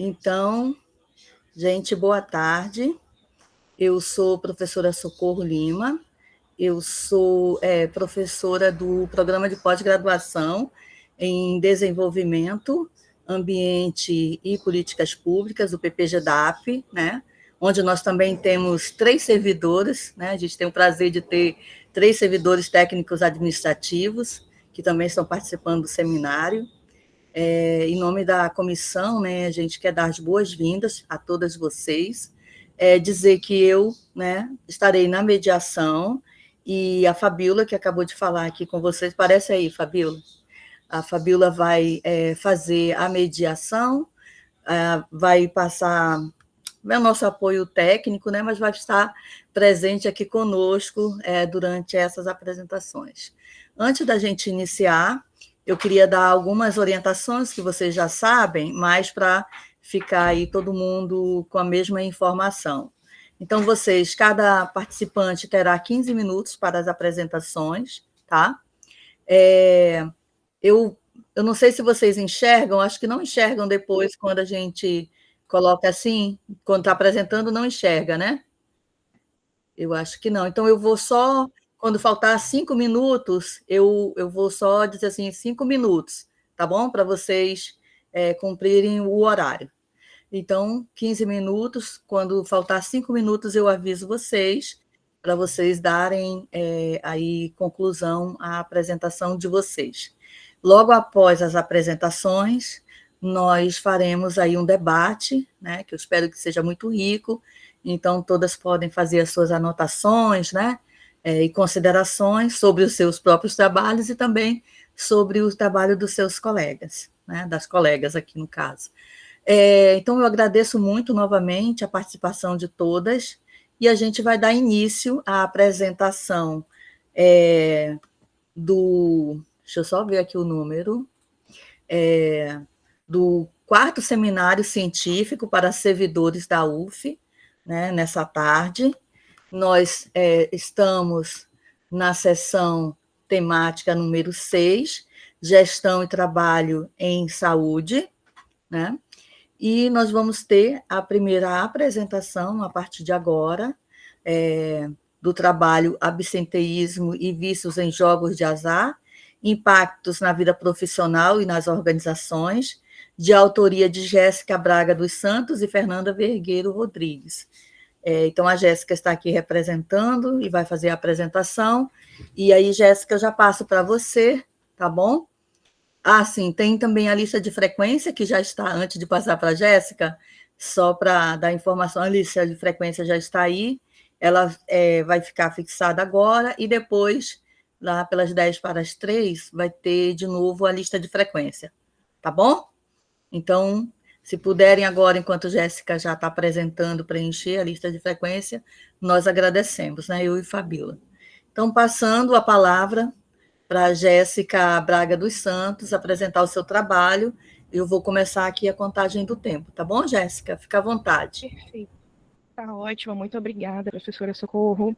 Então, gente, boa tarde. Eu sou professora Socorro Lima, eu sou professora do Programa de Pós-Graduação em Desenvolvimento, Ambiente e Políticas Públicas, o PPGDAP, né? Onde nós também temos 3 servidores, né? A gente tem o prazer de ter 3 servidores técnicos administrativos, que também estão participando do seminário. Em nome da comissão, né, a gente quer dar as boas-vindas a todas vocês, dizer que eu, né, estarei na mediação, e a Fabíola, que acabou de falar aqui com vocês, parece aí, Fabíola? A Fabíola vai fazer a mediação, vai passar o nosso apoio técnico, né, mas vai estar presente aqui conosco durante essas apresentações. Antes da gente iniciar, eu queria dar algumas orientações que vocês já sabem, mas para ficar aí todo mundo com a mesma informação. Então, cada participante terá 15 minutos para as apresentações, tá? Eu não sei se vocês enxergam, acho que não enxergam depois quando a gente coloca assim, quando está apresentando, não enxerga, né? Eu acho que não. Então, eu vou só, quando faltar 5 minutos, eu vou só dizer assim, 5 minutos, tá bom? Para vocês cumprirem o horário. Então, 15 minutos, quando faltar 5 minutos, eu aviso vocês, para vocês darem aí conclusão à apresentação de vocês. Logo após as apresentações, nós faremos aí um debate, né, que eu espero que seja muito rico, então todas podem fazer as suas anotações, né, e considerações sobre os seus próprios trabalhos e também sobre o trabalho dos seus colegas, né, das colegas aqui no caso. Então, eu agradeço muito novamente a participação de todas, e a gente vai dar início à apresentação deixa eu só ver aqui o número, do 4º Seminário Científico para Servidores da UF, né, nessa tarde. Nós estamos na sessão temática número 6, Gestão e Trabalho em Saúde, né? E nós vamos ter a primeira apresentação, a partir de agora, do trabalho Absenteísmo e Vícios em Jogos de Azar, Impactos na Vida Profissional e nas Organizações, de autoria de Jéssica Braga dos Santos e Fernanda Vergueiro Rodrigues. Então, a Jéssica está aqui representando e vai fazer a apresentação. E aí, Jéssica, eu já passo para você, tá bom? Sim, tem também a lista de frequência, que já está, antes de passar para a Jéssica, só para dar informação, a lista de frequência já está aí, ela vai ficar fixada agora, e depois, lá pelas 2:50, vai ter de novo a lista de frequência, tá bom? Então, se puderem agora, enquanto a Jéssica já está apresentando, preencher a lista de frequência, nós agradecemos, né, eu e Fabíola. Então, passando a palavra para a Jéssica Braga dos Santos apresentar o seu trabalho. Eu vou começar aqui a contagem do tempo, tá bom, Jéssica? Fica à vontade. Perfeito. Tá ótimo, muito obrigada, professora Socorro.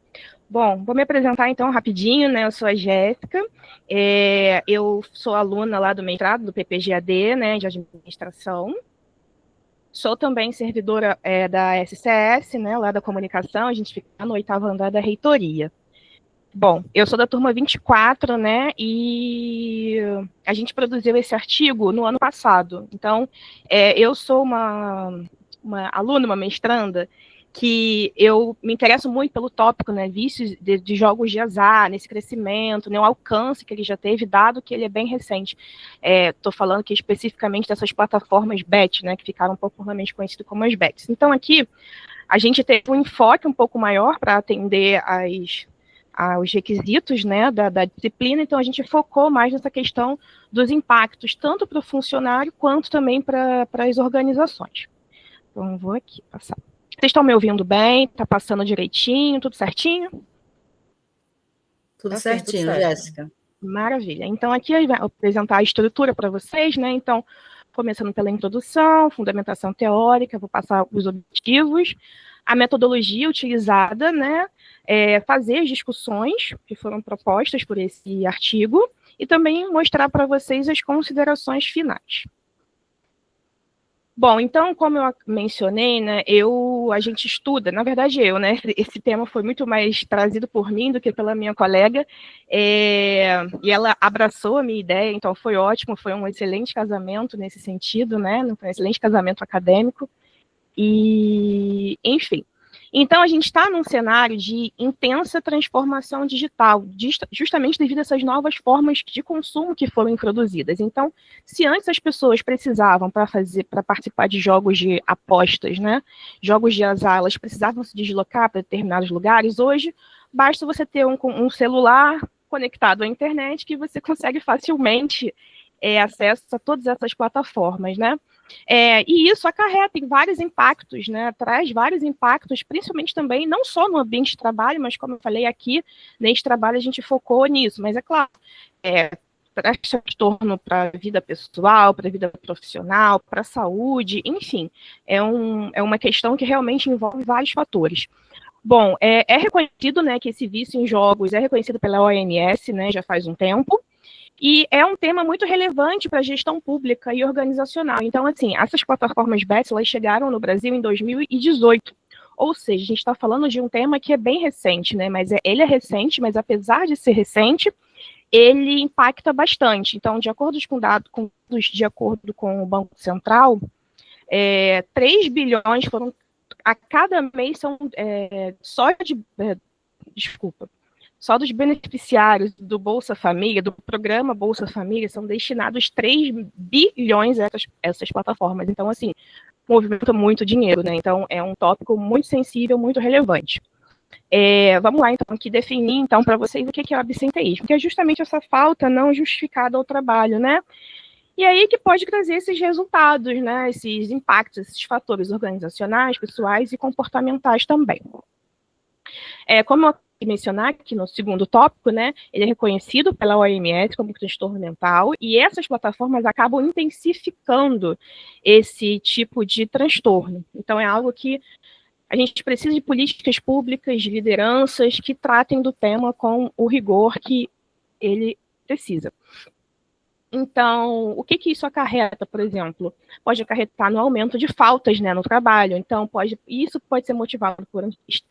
Bom, vou me apresentar então rapidinho, né? Eu sou a Jéssica, eu sou aluna lá do mestrado do PPGAD, né, de administração. Sou também servidora da SCS, né, lá da comunicação, a gente fica no 8º andar da reitoria. Bom, eu sou da turma 24, né, e a gente produziu esse artigo no ano passado. Então, eu sou uma aluna, uma mestranda, que eu me interesso muito pelo tópico, né, vícios de jogos de azar, nesse crescimento, né, o alcance que ele já teve, dado que ele é bem recente. Estou falando aqui especificamente dessas plataformas BET, né, que ficaram popularmente conhecidas como as BETs. Então, aqui, a gente teve um enfoque um pouco maior para atender aos requisitos, né, da disciplina, então a gente focou mais nessa questão dos impactos, tanto para o funcionário, quanto também para as organizações. Então, vou aqui passar. Vocês estão me ouvindo bem? Está passando direitinho? Tudo certinho? Tudo certinho, Jéssica. Maravilha. Então, aqui eu vou apresentar a estrutura para vocês, né? Então, começando pela introdução, fundamentação teórica, vou passar os objetivos, a metodologia utilizada, né? Fazer as discussões que foram propostas por esse artigo e também mostrar para vocês as considerações finais. Bom, então, como eu mencionei, né, a gente estuda, na verdade né, esse tema foi muito mais trazido por mim do que pela minha colega, e ela abraçou a minha ideia, então foi ótimo, foi um excelente casamento nesse sentido, né, um excelente casamento acadêmico, e, enfim. Então, a gente está num cenário de intensa transformação digital, justamente devido a essas novas formas de consumo que foram introduzidas. Então, se antes as pessoas precisavam, para participar de jogos de apostas, né, jogos de azar, elas precisavam se deslocar para determinados lugares, hoje basta você ter um celular conectado à internet que você consegue facilmente acesso a todas essas plataformas, né? E isso acarreta em vários impactos, né? Traz vários impactos, principalmente também, não só no ambiente de trabalho, mas como eu falei aqui, nesse trabalho a gente focou nisso, mas é claro, traz transtorno para a vida pessoal, para a vida profissional, para a saúde, enfim, é uma questão que realmente envolve vários fatores. Bom, é reconhecido, né, que esse vício em jogos é reconhecido pela OMS, né, já faz um tempo, e é um tema muito relevante para a gestão pública e organizacional. Então, assim, essas plataformas BETS, elas chegaram no Brasil em 2018. Ou seja, a gente está falando de um tema que é bem recente, né? Mas ele é recente, mas apesar de ser recente, ele impacta bastante. Então, de acordo com dados, de acordo com o Banco Central, 3 bilhões foram a cada mês são só dos beneficiários do Bolsa Família, do programa Bolsa Família, são destinados 3 bilhões a essas plataformas. Então, assim, movimenta muito dinheiro, né? Então, é um tópico muito sensível, muito relevante. Vamos lá, então, aqui definir, então, para vocês o que é o absenteísmo, que é justamente essa falta não justificada ao trabalho, né? E aí que pode trazer esses resultados, né? Esses impactos, esses fatores organizacionais, pessoais e comportamentais também. Como eu mencionar que no segundo tópico, né, ele é reconhecido pela OMS como transtorno mental, e essas plataformas acabam intensificando esse tipo de transtorno. Então, é algo que a gente precisa de políticas públicas, de lideranças que tratem do tema com o rigor que ele precisa. Então, o que isso acarreta, por exemplo? Pode acarretar no aumento de faltas, né, no trabalho. Então, isso pode ser motivado por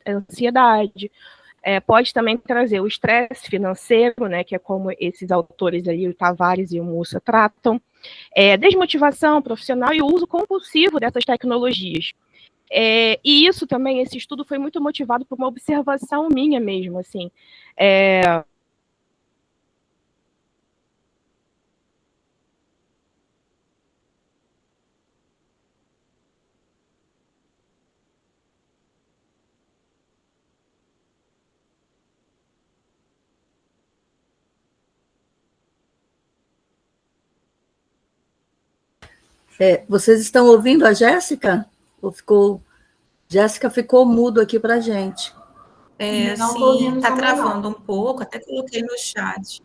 ansiedade, pode também trazer o estresse financeiro, né, que é como esses autores ali, o Tavares e o Mussa, tratam, desmotivação profissional e o uso compulsivo dessas tecnologias. E isso também, esse estudo foi muito motivado por uma observação minha mesmo, assim. Vocês estão ouvindo a Jéssica? Jéssica ficou mudo aqui para a gente. Sim, está travando um pouco, até coloquei no chat.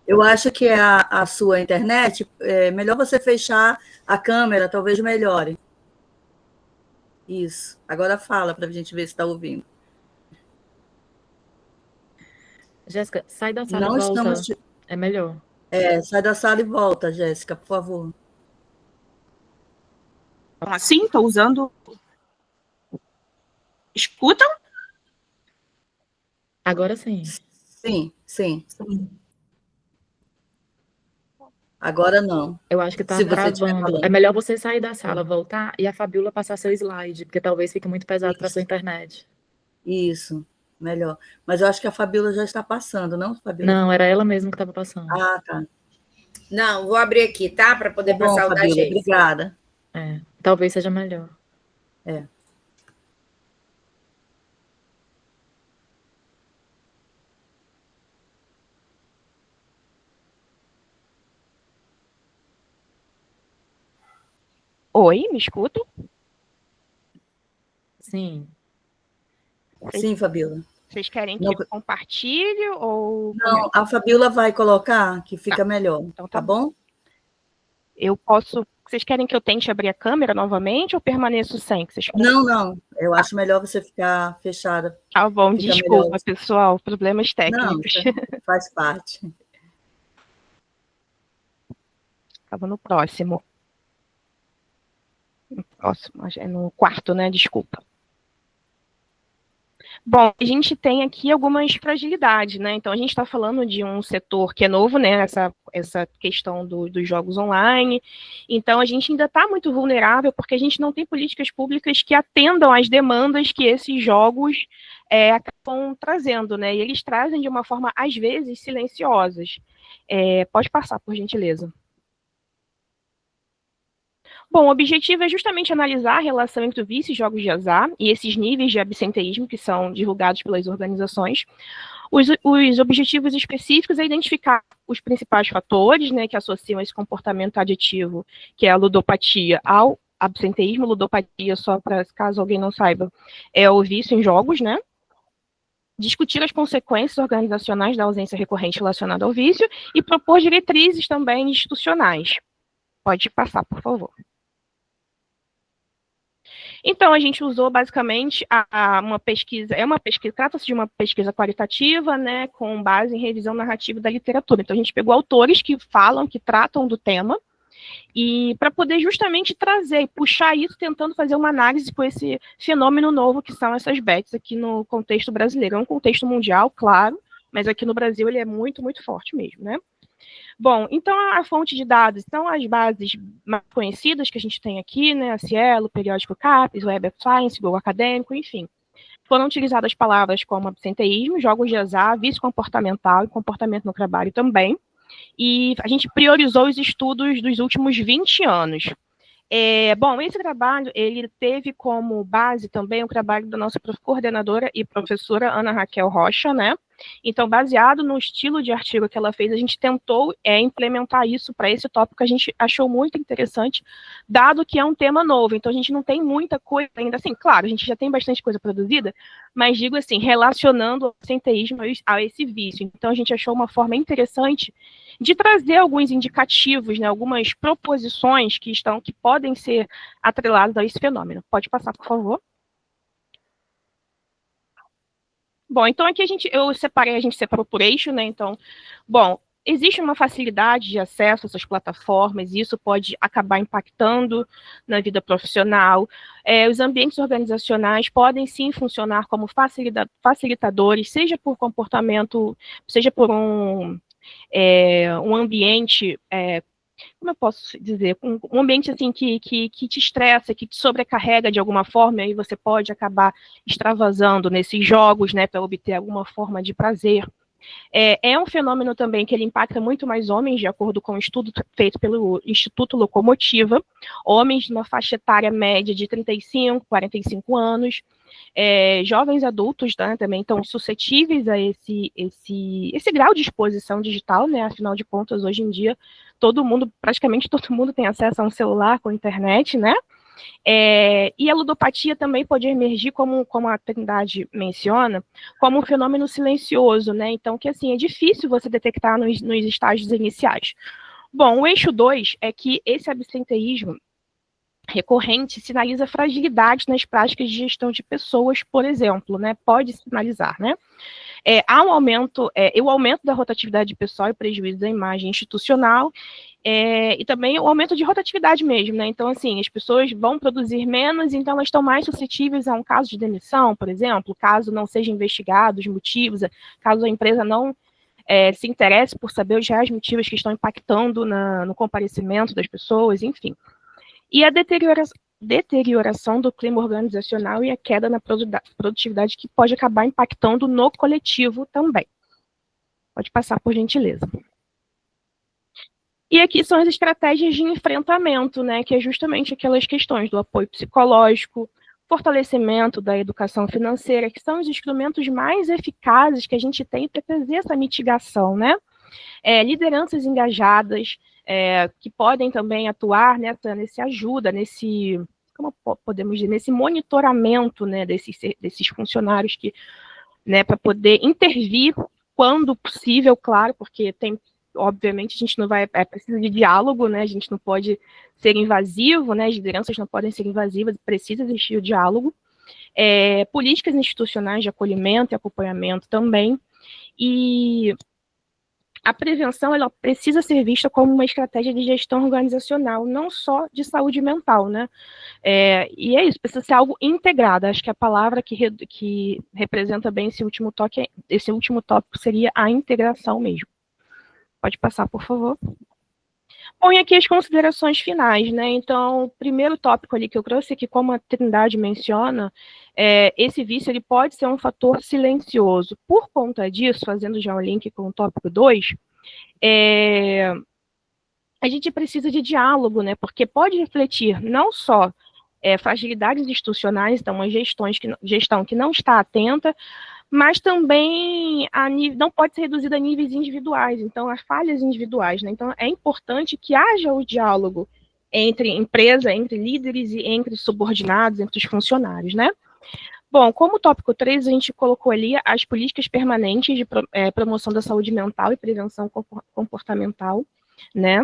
Eu acho que a sua internet, é melhor você fechar a câmera, talvez melhore. Isso. Agora fala para a gente ver se está ouvindo. Jéssica, sai da sala Não e volta. estamos... É melhor. Sai da sala e volta, Jéssica, por favor. Assim, estou usando... Escutam? Agora sim. Sim. Agora não. Eu acho que está travando. É melhor você sair da sala, voltar e a Fabiola passar seu slide, porque talvez fique muito pesado para sua internet. Isso, melhor. Mas eu acho que a Fabiola já está passando, não, Fabiola? Não, era ela mesma que estava passando. Ah, tá. Não, vou abrir aqui, tá? Para poder passar o da Fabiola, Jéssica. obrigada. Talvez seja melhor. Oi, me escutam? Sim. Sim, Fabiola. Vocês querem que eu compartilhe ou... Não, a Fabiola vai colocar, que fica melhor, então tá bom? Eu posso... Vocês querem que eu tente abrir a câmera novamente ou permaneço sem? Não. Eu acho melhor você ficar fechada. Tá bom, desculpa, pessoal. Problemas técnicos. Não, faz parte. Estava no próximo. próximo, é no quarto, né? Desculpa. Bom, a gente tem aqui algumas fragilidades, né? Então, a gente está falando de um setor que é novo, né? Essa questão dos jogos online. Então, a gente ainda está muito vulnerável porque a gente não tem políticas públicas que atendam às demandas que esses jogos acabam trazendo, né? E eles trazem de uma forma, às vezes, silenciosas. Pode passar, por gentileza. Bom, o objetivo é justamente analisar a relação entre o vício e jogos de azar e esses níveis de absenteísmo que são divulgados pelas organizações. Os objetivos específicos é identificar os principais fatores, né, que associam esse comportamento aditivo, que é a ludopatia, ao absenteísmo. Ludopatia, só para caso alguém não saiba, é o vício em jogos, né? Discutir as consequências organizacionais da ausência recorrente relacionada ao vício e propor diretrizes também institucionais. Pode passar, por favor. Então, a gente usou basicamente uma pesquisa, trata-se de uma pesquisa qualitativa, né, com base em revisão narrativa da literatura. Então, a gente pegou autores que falam, que tratam do tema, e para poder justamente trazer e puxar isso, tentando fazer uma análise com esse fenômeno novo que são essas bets aqui no contexto brasileiro. É um contexto mundial, claro, mas aqui no Brasil ele é muito, muito forte mesmo, né? Bom, então a fonte de dados são as bases mais conhecidas que a gente tem aqui, né, a Cielo, o Periódico CAPES, o Web of Science, Google Acadêmico, enfim. Foram utilizadas palavras como absenteísmo, jogos de azar, vício comportamental e comportamento no trabalho também, e a gente priorizou os estudos dos últimos 20 anos. Bom, esse trabalho, ele teve como base também o trabalho da nossa coordenadora e professora Ana Raquel Rocha, né? Então, baseado no estilo de artigo que ela fez, a gente tentou implementar isso para esse tópico que a gente achou muito interessante, dado que é um tema novo. Então, a gente não tem muita coisa ainda assim. Claro, a gente já tem bastante coisa produzida, mas digo assim, relacionando o absenteísmo a esse vício. Então, a gente achou uma forma interessante de trazer alguns indicativos, né, algumas proposições que podem ser atreladas a esse fenômeno. Pode passar, por favor. Bom, então aqui a gente separou por eixo, né? Então, bom, existe uma facilidade de acesso a essas plataformas, e isso pode acabar impactando na vida profissional. Os ambientes organizacionais podem sim funcionar como facilitadores, seja por comportamento, seja por um ambiente, como eu posso dizer, um ambiente assim que te estressa, que te sobrecarrega de alguma forma, e aí você pode acabar extravasando nesses jogos, né, para obter alguma forma de prazer. É um fenômeno também que ele impacta muito mais homens, de acordo com um estudo feito pelo Instituto Locomotiva, homens de uma faixa etária média de 35, 45 anos, jovens adultos, né, também estão suscetíveis a esse grau de exposição digital, né, afinal de contas, hoje em dia, praticamente todo mundo tem acesso a um celular com internet, né, e a ludopatia também pode emergir, como a Trindade menciona, como um fenômeno silencioso, né? Então, que assim, é difícil você detectar nos estágios iniciais. Bom, o eixo 2 é que esse absenteísmo recorrente sinaliza fragilidade nas práticas de gestão de pessoas, por exemplo, né? Pode sinalizar, né? Há um aumento, o aumento da rotatividade de pessoal e prejuízo da imagem institucional, e também o aumento de rotatividade mesmo, né? Então, assim, as pessoas vão produzir menos, então elas estão mais suscetíveis a um caso de demissão, por exemplo, caso não seja investigado os motivos, caso a empresa não se interesse por saber os reais motivos que estão impactando no comparecimento das pessoas, enfim. E a deterioração do clima organizacional e a queda na produtividade, que pode acabar impactando no coletivo também. Pode passar, por gentileza. E aqui são as estratégias de enfrentamento, né, que é justamente aquelas questões do apoio psicológico, fortalecimento da educação financeira, que são os instrumentos mais eficazes que a gente tem para fazer essa mitigação, né? Lideranças engajadas, que podem também atuar nesse ajuda, como podemos dizer, nesse monitoramento, né, desses funcionários, né, para poder intervir quando possível, claro, porque obviamente a gente não vai, precisa de diálogo, né, a gente não pode ser invasivo, né, as lideranças não podem ser invasivas, precisa existir o diálogo. Políticas institucionais de acolhimento e acompanhamento também, e a prevenção ela precisa ser vista como uma estratégia de gestão organizacional, não só de saúde mental, né? E é isso, precisa ser algo integrado. Acho que a palavra que representa bem esse último tópico seria a integração mesmo. Pode passar, por favor. Bom, e aqui as considerações finais, né? Então, o primeiro tópico ali que eu trouxe, que como a Trindade menciona, esse vício ele pode ser um fator silencioso. Por conta disso, fazendo já um link com o tópico 2, a gente precisa de diálogo, né? Porque pode refletir não só fragilidades institucionais, então uma gestão que não está atenta, mas também não pode ser reduzida a níveis individuais, então as falhas individuais, né? Então é importante que haja o diálogo entre empresa, entre líderes e entre subordinados, entre os funcionários, né? Bom, como tópico 3, a gente colocou ali as políticas permanentes de promoção da saúde mental e prevenção comportamental, né?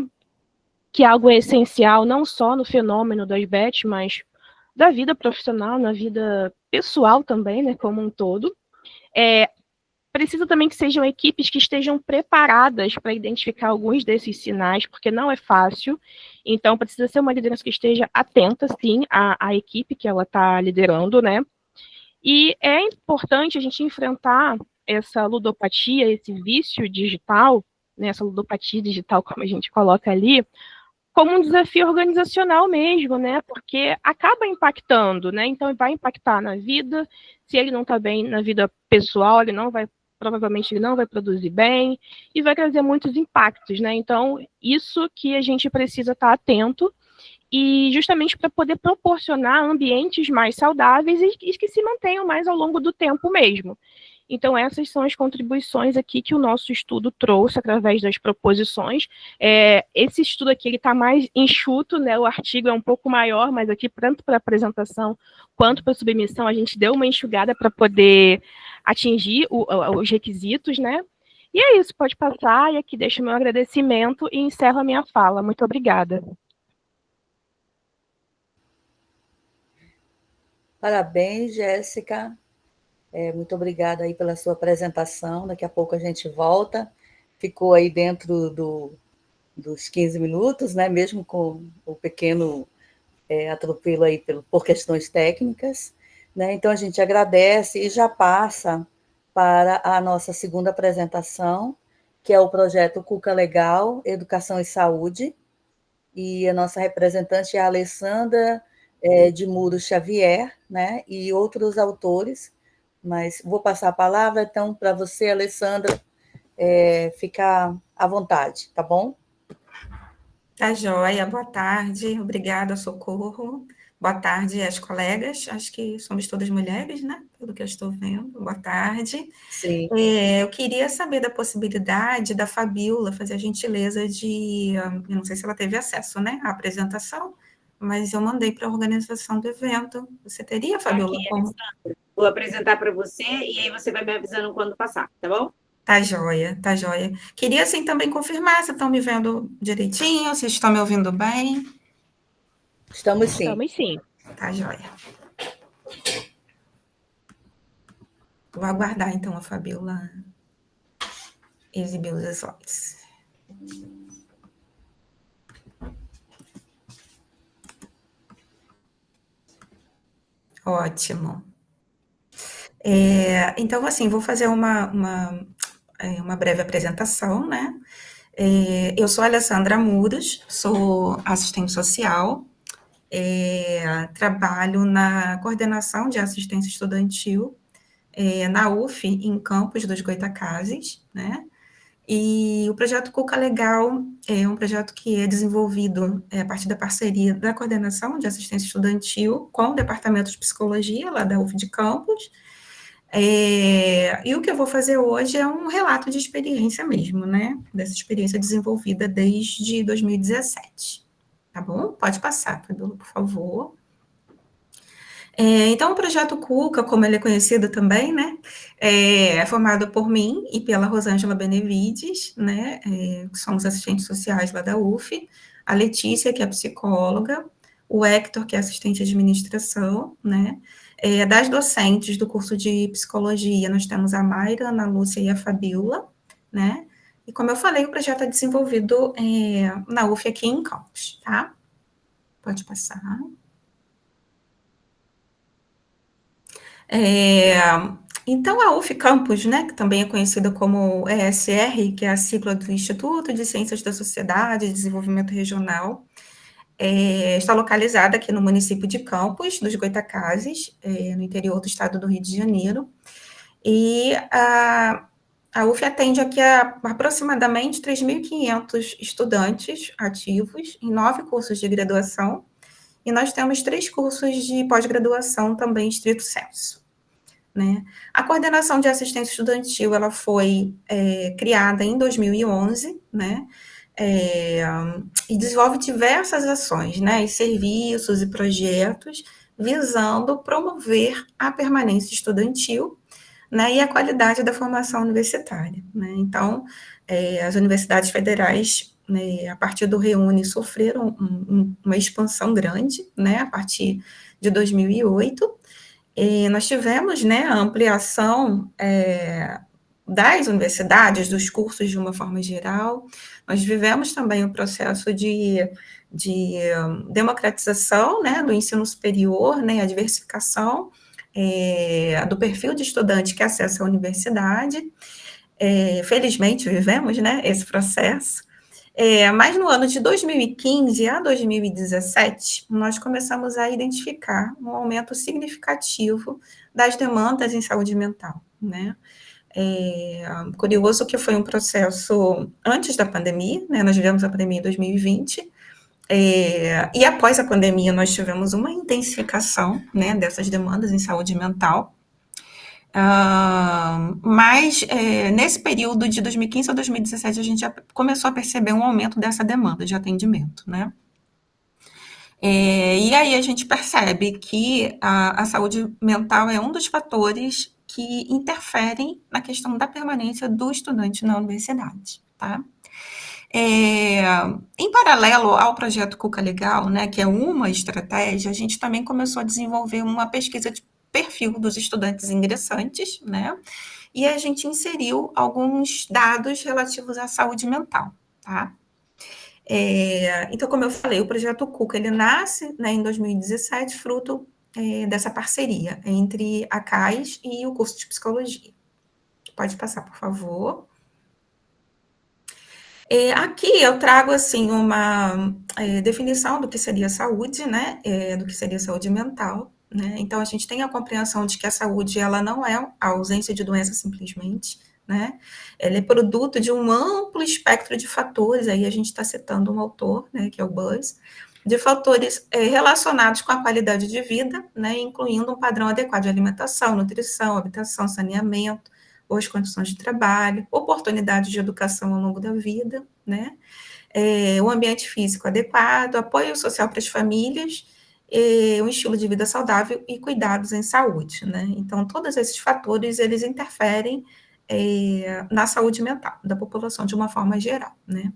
Que é algo essencial não só no fenômeno das BET, mas da vida profissional, na vida pessoal também, né, como um todo. Precisa também que sejam equipes que estejam preparadas para identificar alguns desses sinais, porque não é fácil. Então, precisa ser uma liderança que esteja atenta, sim, à equipe que ela está liderando, né? E é importante a gente enfrentar essa ludopatia, esse vício digital, né, essa ludopatia digital, como a gente coloca ali, como um desafio organizacional mesmo, né? Porque acaba impactando, né? Então, vai impactar na vida. Se ele não está bem na vida pessoal, provavelmente ele não vai produzir bem e vai trazer muitos impactos, né? Então, isso que a gente precisa estar atento e justamente para poder proporcionar ambientes mais saudáveis e que se mantenham mais ao longo do tempo mesmo. Então, essas são as contribuições aqui que o nosso estudo trouxe através das proposições. Esse estudo aqui está mais enxuto, né? O artigo é um pouco maior, mas aqui, tanto para a apresentação quanto para a submissão, a gente deu uma enxugada para poder atingir os requisitos, né? E é isso, pode passar, e aqui deixo meu agradecimento e encerro a minha fala. Muito obrigada. Parabéns, Jéssica. Muito obrigada aí pela sua apresentação. Daqui a pouco a gente volta. Ficou aí dentro dos 15 minutos, né? Mesmo com o pequeno atropelo aí por questões técnicas, né? Então a gente agradece e já passa para a nossa segunda apresentação, que é o projeto Cuca Legal, Educação e Saúde, e a nossa representante é a Alessandra de Muro Xavier, né? E outros autores, mas vou passar a palavra, então, para você, Alessandra, ficar à vontade, tá bom? Tá joia, boa tarde, obrigada, Socorro. Boa tarde às colegas, acho que somos todas mulheres, né? Pelo que eu estou vendo, boa tarde. Sim. Eu queria saber da possibilidade da Fabíola fazer a gentileza de, eu não sei se ela teve acesso, né, à apresentação, mas eu mandei para a organização do evento. Você teria, Fabíola? Aqui, Alessandra. Vou apresentar para você e aí você vai me avisando quando passar, tá bom? Tá joia, tá joia. Queria, assim, também confirmar se estão me vendo direitinho, se estão me ouvindo bem. Estamos sim. Estamos sim. Tá joia. Vou aguardar, então, a Fabíola exibir os slides. Ótimo. Então, assim, vou fazer uma breve apresentação, né? Eu sou a Alessandra Muros, sou assistente social, trabalho na coordenação de assistência estudantil na UF, em Campos dos Goytacazes, né? E o projeto Cuca Legal é um projeto que é desenvolvido a partir da parceria da coordenação de assistência estudantil com o Departamento de Psicologia, lá da UF de Campos. E o que eu vou fazer hoje é um relato de experiência mesmo, né? Dessa experiência desenvolvida desde 2017. Tá bom? Pode passar, Fabíola, por favor. Então, o projeto Cuca, como ele é conhecido também, né, é formado por mim e pela Rosângela Benevides, né, que somos assistentes sociais lá da UF, a Letícia, que é psicóloga, o Hector, que é assistente de administração, né, das docentes do curso de psicologia, nós temos a Mayra, a Ana Lúcia e a Fabíola, né, E como eu falei, o projeto é desenvolvido na UF aqui em Campos, tá? Pode passar. Então, a UF Campus, né, que também é conhecida como ESR, que é a sigla do Instituto de Ciências da Sociedade e Desenvolvimento Regional, está localizada aqui no município de Campos, dos Goytacazes, no interior do estado do Rio de Janeiro, e a UF atende aqui a aproximadamente 3.500 estudantes ativos em 9 cursos de graduação, e nós temos 3 cursos de pós-graduação também estrito sensu. Né? A coordenação de assistência estudantil ela foi criada em 2011, né? E desenvolve diversas ações, né? E serviços e projetos visando promover a permanência estudantil, né? E a qualidade da formação universitária. Né? Então, as universidades federais, né, a partir do ReUni, sofreram uma expansão grande, né? A partir de 2008. E nós tivemos, né, a ampliação das universidades, dos cursos de uma forma geral. Nós vivemos também o processo de democratização, né, do ensino superior, né, a diversificação do perfil de estudante que acessa a universidade. Felizmente vivemos, né, esse processo. Mas no ano de 2015 a 2017, nós começamos a identificar um aumento significativo das demandas em saúde mental, né? Curioso que foi um processo antes da pandemia, né? Nós vivemos a pandemia em 2020, e após a pandemia nós tivemos uma intensificação, né, dessas demandas em saúde mental. Mas nesse período de 2015 a 2017 a gente já começou a perceber um aumento dessa demanda de atendimento, né? E aí a gente percebe que a saúde mental é um dos fatores que interferem na questão da permanência do estudante na universidade, tá? Em paralelo ao projeto Cuca Legal, né, que é uma estratégia, a gente também começou a desenvolver uma pesquisa de perfil dos estudantes ingressantes, né? E a gente inseriu alguns dados relativos à saúde mental, tá? Então, como eu falei, o projeto Cuca, ele nasce, né, em 2017, fruto dessa parceria entre a CAIS e o curso de psicologia. Pode passar, por favor. Aqui eu trago, assim, uma definição do que seria saúde, né, do que seria saúde mental, né? Então, a gente tem a compreensão de que a saúde, ela não é a ausência de doença simplesmente, né? Ela é produto de um amplo espectro de fatores, aí a gente está citando um autor, né, que é o Buzz, de fatores relacionados com a qualidade de vida, né, incluindo um padrão adequado de alimentação, nutrição, habitação, saneamento, boas condições de trabalho, oportunidades de educação ao longo da vida, né? Um ambiente físico adequado, apoio social para as famílias, um estilo de vida saudável e cuidados em saúde, né? Então, todos esses fatores, eles interferem na saúde mental da população de uma forma geral, né?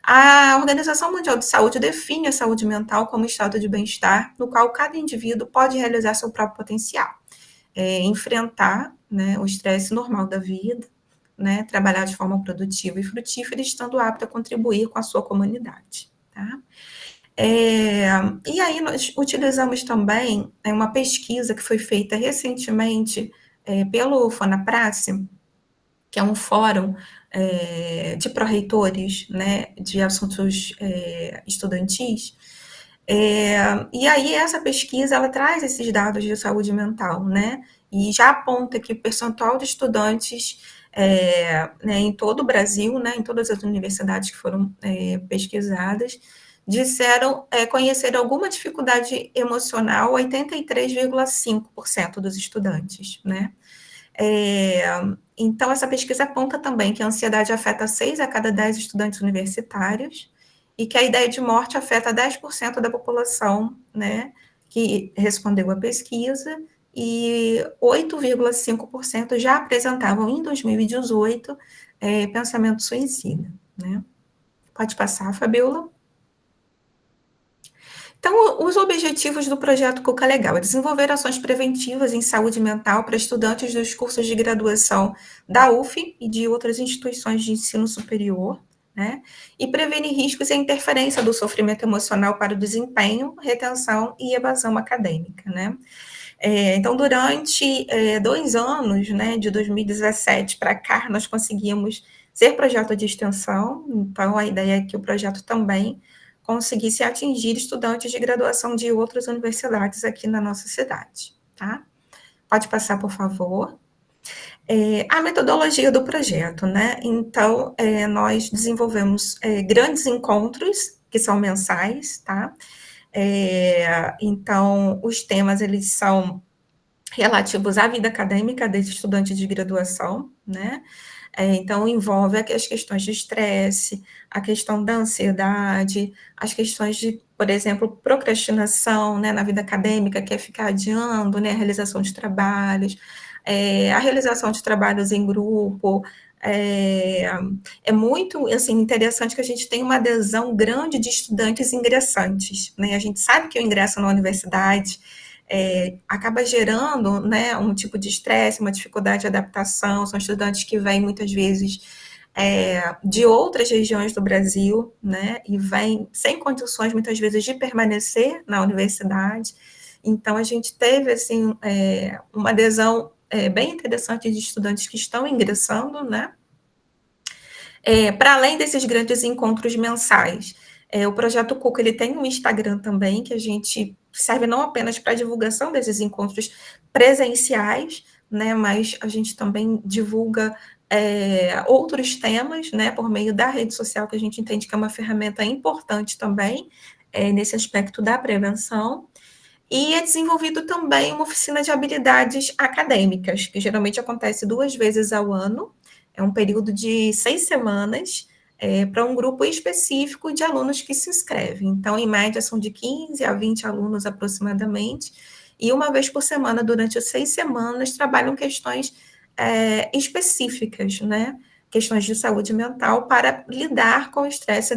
A Organização Mundial de Saúde define a saúde mental como estado de bem-estar no qual cada indivíduo pode realizar seu próprio potencial, enfrentar, né, o estresse normal da vida, né, trabalhar de forma produtiva e frutífera, estando apto a contribuir com a sua comunidade, tá? E aí nós utilizamos também uma pesquisa que foi feita recentemente pelo Fonaprace, que é um fórum de pró-reitores, né, de assuntos estudantis. E aí essa pesquisa, ela traz esses dados de saúde mental, né, e já aponta que o percentual de estudantes né, em todo o Brasil, né, em todas as universidades que foram pesquisadas, disseram conhecer alguma dificuldade emocional 83,5% dos estudantes, né? Então, essa pesquisa aponta também que a ansiedade afeta 6 a cada 10 estudantes universitários e que a ideia de morte afeta 10% da população, né, que respondeu à pesquisa, e 8,5% já apresentavam em 2018 pensamento suicida, né? Pode passar, Fabiola. Então, os objetivos do projeto Cuca Legal é desenvolver ações preventivas em saúde mental para estudantes dos cursos de graduação da UF e de outras instituições de ensino superior, né? E prevenir riscos e a interferência do sofrimento emocional para o desempenho, retenção e evasão acadêmica, né? Então, durante 2 anos, né, de 2017 para cá, nós conseguimos ser projeto de extensão, então a ideia é que o projeto também conseguisse atingir estudantes de graduação de outras universidades aqui na nossa cidade, tá? Pode passar, por favor. A metodologia do projeto, né? Então, nós desenvolvemos grandes encontros, que são mensais, tá? Então, os temas, eles são relativos à vida acadêmica desse estudante de graduação, né? Então, envolve as questões de estresse, a questão da ansiedade, as questões de, por exemplo, procrastinação, né, na vida acadêmica, que é ficar adiando, né, a realização de trabalhos, a realização de trabalhos em grupo. É muito assim, interessante que a gente tem uma adesão grande de estudantes ingressantes, né? A gente sabe que o ingresso na universidade acaba gerando, né, um tipo de estresse, uma dificuldade de adaptação. São estudantes que vêm muitas vezes de outras regiões do Brasil, né, e vêm sem condições muitas vezes de permanecer na universidade. Então a gente teve assim uma adesão bem interessante de estudantes que estão ingressando, né? Para além desses grandes encontros mensais, o projeto Cuca, ele tem um Instagram também, que a gente serve não apenas para a divulgação desses encontros presenciais, né, mas a gente também divulga outros temas, né, por meio da rede social, que a gente entende que é uma ferramenta importante também nesse aspecto da prevenção. E é desenvolvido também uma oficina de habilidades acadêmicas, que geralmente acontece 2 vezes ao ano. É um período de 6 semanas, para um grupo específico de alunos que se inscrevem. Então, em média, são de 15 a 20 alunos aproximadamente, e uma vez por semana, durante as 6 semanas, trabalham questões específicas, né? Questões de saúde mental para lidar com o estresse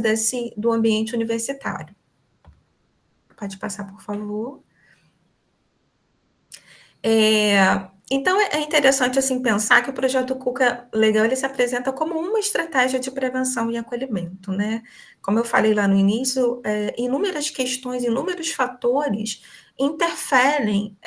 do ambiente universitário. Pode passar, por favor. Então, é interessante assim, pensar que o projeto Cuca Legal, ele se apresenta como uma estratégia de prevenção e acolhimento, né? Como eu falei lá no início, inúmeras questões, inúmeros fatores interferem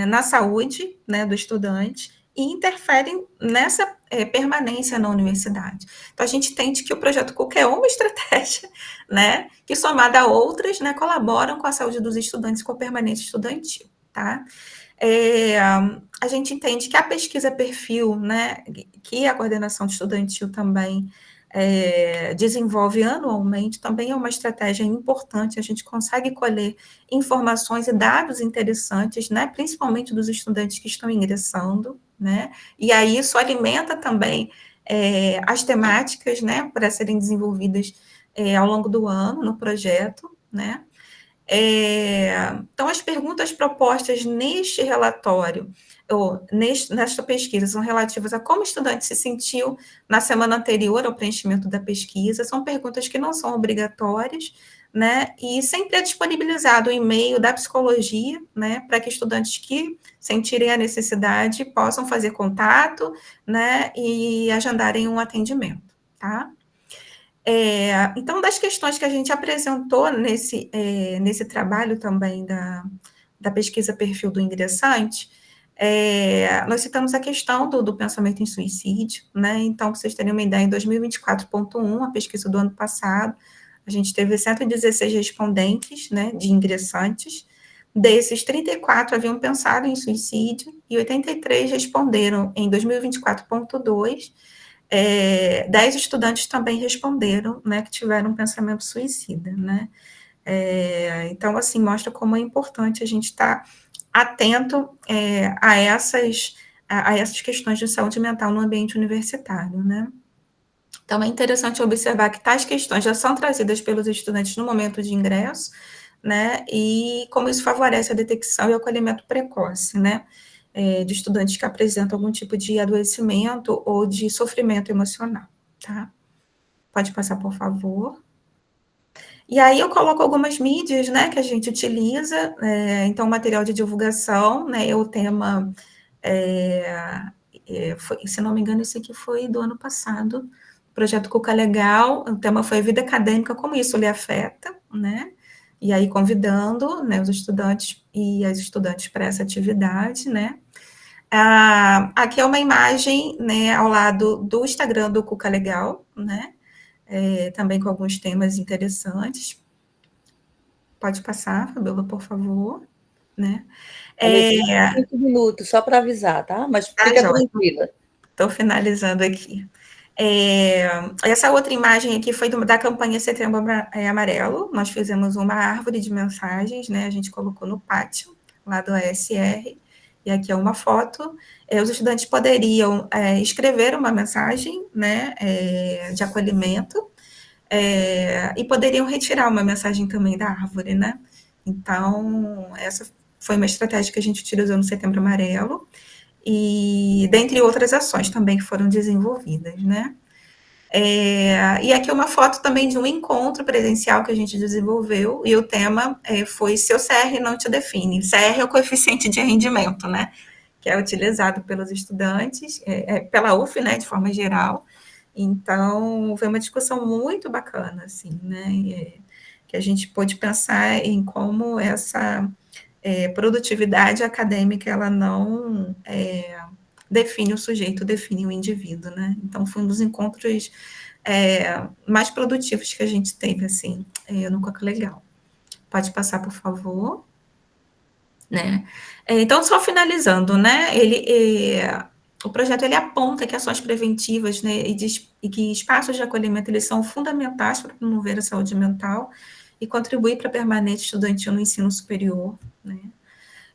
na saúde, né, do estudante e interferem nessa permanência na universidade. Então, a gente entende que o projeto Cuca é uma estratégia, né, que somada a outras, né, colaboram com a saúde dos estudantes, com a permanência estudantil, tá? A gente entende que a pesquisa perfil, né, que a coordenação de estudantil também desenvolve anualmente, também é uma estratégia importante. A gente consegue colher informações e dados interessantes, né, principalmente dos estudantes que estão ingressando, né, e aí isso alimenta também as temáticas, né, para serem desenvolvidas ao longo do ano no projeto, né. Então, as perguntas propostas neste relatório, ou nesta pesquisa, são relativas a como o estudante se sentiu na semana anterior ao preenchimento da pesquisa. São perguntas que não são obrigatórias, né? E sempre é disponibilizado o e-mail da psicologia, né? Para que estudantes que sentirem a necessidade possam fazer contato, né? E agendarem um atendimento, tá? Então, das questões que a gente apresentou nesse trabalho também da pesquisa perfil do ingressante, nós citamos a questão do pensamento em suicídio, né? Então, para vocês terem uma ideia, em 2024.1, a pesquisa do ano passado, a gente teve 116 respondentes, né, de ingressantes. Desses, 34 haviam pensado em suicídio e 83 responderam em 2024.2. 10 estudantes também responderam, né, que tiveram um pensamento suicida, né? Então, assim, mostra como é importante a gente estar atento a essas questões de saúde mental no ambiente universitário, né? Então, é interessante observar que tais questões já são trazidas pelos estudantes no momento de ingresso, né? E como isso favorece a detecção e o acolhimento precoce, né? De estudantes que apresentam algum tipo de adoecimento ou de sofrimento emocional, tá? Pode passar, por favor. E aí eu coloco algumas mídias, né, que a gente utiliza, então material de divulgação, né, o tema, se não me engano, esse aqui foi do ano passado, projeto Cuca Legal, o tema foi Vida Acadêmica, como isso lhe afeta, né, e aí convidando, né, os estudantes e as estudantes para essa atividade, né. Aqui é uma imagem, né, ao lado do Instagram do Cuca Legal, né, também com alguns temas interessantes. Pode passar, Fabiola, por favor, né. Alessandra, 5 minutos, só para avisar, tá? Mas fica tranquila. Estou finalizando aqui. Essa outra imagem aqui foi da campanha Setembro Amarelo. Nós fizemos uma árvore de mensagens, né? A gente colocou no pátio, lá do ASR, e aqui é uma foto. Os estudantes poderiam escrever uma mensagem, né, de acolhimento, e poderiam retirar uma mensagem também da árvore, né? Então, essa foi uma estratégia que a gente utilizou no Setembro Amarelo, e dentre outras ações também que foram desenvolvidas, né? E aqui uma foto também de um encontro presencial que a gente desenvolveu, e o tema foi Seu CR não te define. CR é o coeficiente de rendimento, né? Que é utilizado pelos estudantes, pela UF, né, de forma geral. Então, foi uma discussão muito bacana, assim, né? Que a gente pôde pensar em como essa produtividade acadêmica, ela não define o sujeito, define o indivíduo, né? Então, foi um dos encontros mais produtivos que a gente teve, assim, no Cuca Legal. Pode passar, por favor. Né? Então, só finalizando, né? O projeto ele aponta que ações preventivas, né, e que espaços de acolhimento eles são fundamentais para promover a saúde mental e contribuir para a permanência estudantil no ensino superior, né?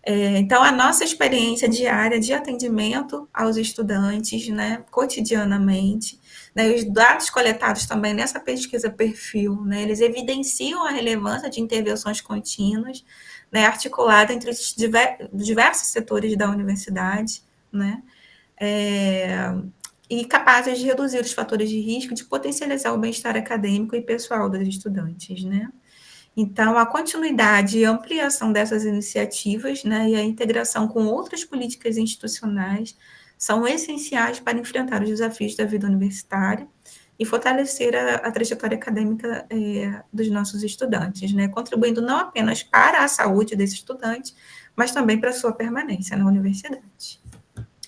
Então, a nossa experiência diária de atendimento aos estudantes, né, cotidianamente, né, os dados coletados também nessa pesquisa perfil, né, eles evidenciam a relevância de intervenções contínuas, né, articulada entre os diversos setores da universidade, né, e capazes de reduzir os fatores de risco, de potencializar o bem-estar acadêmico e pessoal dos estudantes, né. Então, a continuidade e ampliação dessas iniciativas, né, e a integração com outras políticas institucionais são essenciais para enfrentar os desafios da vida universitária e fortalecer a trajetória acadêmica dos nossos estudantes, né, contribuindo não apenas para a saúde desse estudante, mas também para a sua permanência na universidade.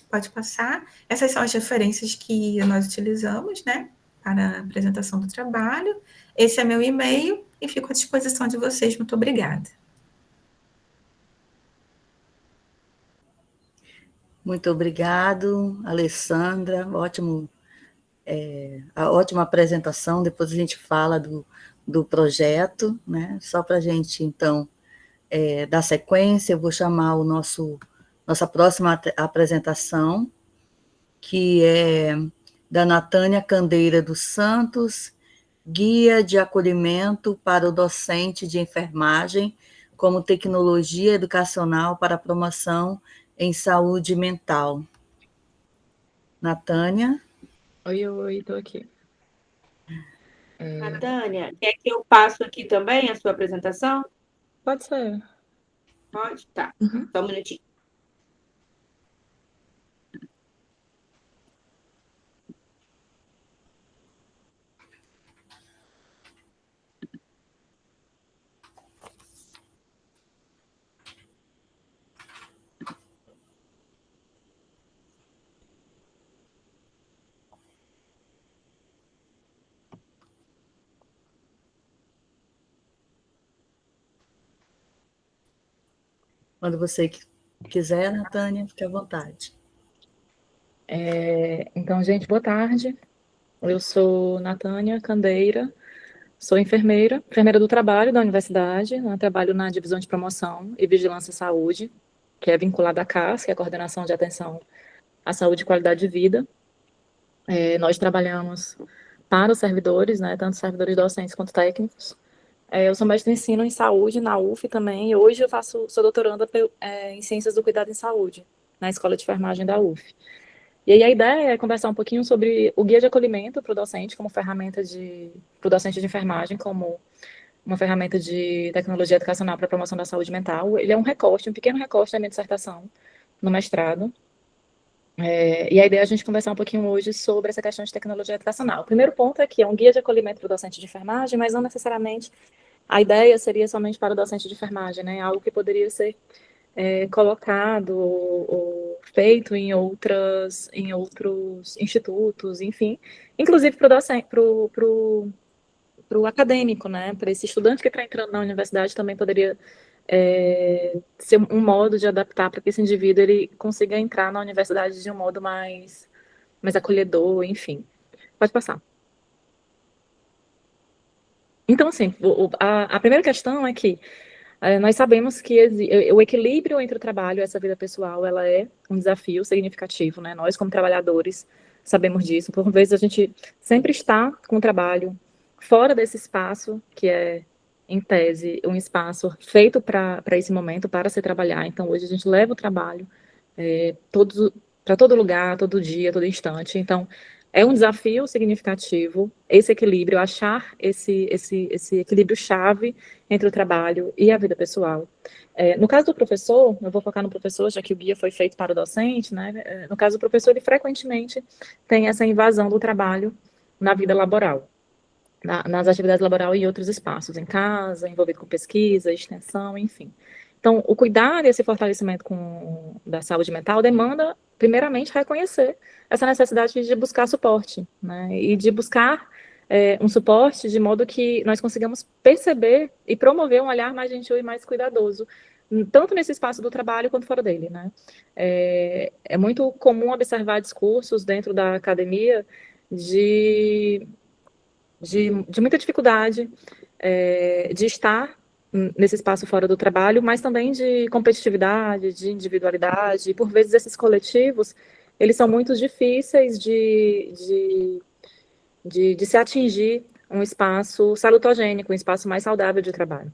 Pode passar. Essas são as referências que nós utilizamos, né, para a apresentação do trabalho. Esse é meu e-mail e fico à disposição de vocês. Muito obrigada. Muito obrigado, Alessandra. A ótima apresentação. Depois a gente fala do projeto, né? Só para a gente, então, dar sequência, eu vou chamar nossa próxima apresentação, que é da Natânia Candeira dos Santos, Guia de Acolhimento para o Docente de Enfermagem como Tecnologia Educacional para a Promoção em Saúde Mental. Natânia? Oi, estou aqui. Natânia, quer que eu passo aqui também a sua apresentação? Pode ser. Pode? Tá. Uhum. Só um minutinho. Quando você quiser, Natânia, fique à vontade. Então, gente, boa tarde. Eu sou Natânia Candeira, sou enfermeira do trabalho da universidade, né? Trabalho na divisão de promoção e vigilância à saúde, que é vinculada à CAS, que é a Coordenação de Atenção à Saúde e Qualidade de Vida. Nós trabalhamos para os servidores, né, tanto servidores docentes quanto técnicos. Eu sou mestre em ensino em saúde na UF também, e hoje eu sou doutoranda em Ciências do Cuidado em Saúde, na Escola de Enfermagem da UF. E aí a ideia é conversar um pouquinho sobre o guia de acolhimento para o docente, como ferramenta para o docente de enfermagem, como uma ferramenta de tecnologia educacional para a promoção da saúde mental. Ele é um recorte, um pequeno recorte da minha dissertação no mestrado. E a ideia é a gente conversar um pouquinho hoje sobre essa questão de tecnologia educacional. O primeiro ponto é que é um guia de acolhimento para o docente de enfermagem, mas não necessariamente a ideia seria somente para o docente de enfermagem, né? Algo que poderia ser colocado ou feito em outros institutos, enfim, inclusive para o docente, para o acadêmico, né? Para esse estudante que está entrando na universidade também poderia ser um modo de adaptar para que esse indivíduo ele consiga entrar na universidade de um modo mais acolhedor, enfim. Pode passar. Então, assim, a primeira questão é que nós sabemos que o equilíbrio entre o trabalho e essa vida pessoal, ela é um desafio significativo, né? Nós, como trabalhadores, sabemos disso. Por vezes, a gente sempre está com o trabalho fora desse espaço, que é, em tese, um espaço feito para esse momento, para se trabalhar. Então, hoje, a gente leva o trabalho para todo lugar, todo dia, todo instante. Então, é um desafio significativo esse equilíbrio, achar esse equilíbrio chave entre o trabalho e a vida pessoal. No caso do professor, eu vou focar no professor, já que o guia foi feito para o docente, né? No caso do professor, ele frequentemente tem essa invasão do trabalho na vida laboral, nas atividades laborais e em outros espaços, em casa, envolvido com pesquisa, extensão, enfim. Então, o cuidado e esse fortalecimento da saúde mental demanda, primeiramente, reconhecer essa necessidade de buscar suporte, né? E de buscar um suporte de modo que nós consigamos perceber e promover um olhar mais gentil e mais cuidadoso, tanto nesse espaço do trabalho quanto fora dele, né? É muito comum observar discursos dentro da academia de muita dificuldade de estar nesse espaço fora do trabalho, mas também de competitividade, de individualidade, e por vezes esses coletivos, eles são muito difíceis de se atingir um espaço salutogênico, um espaço mais saudável de trabalho,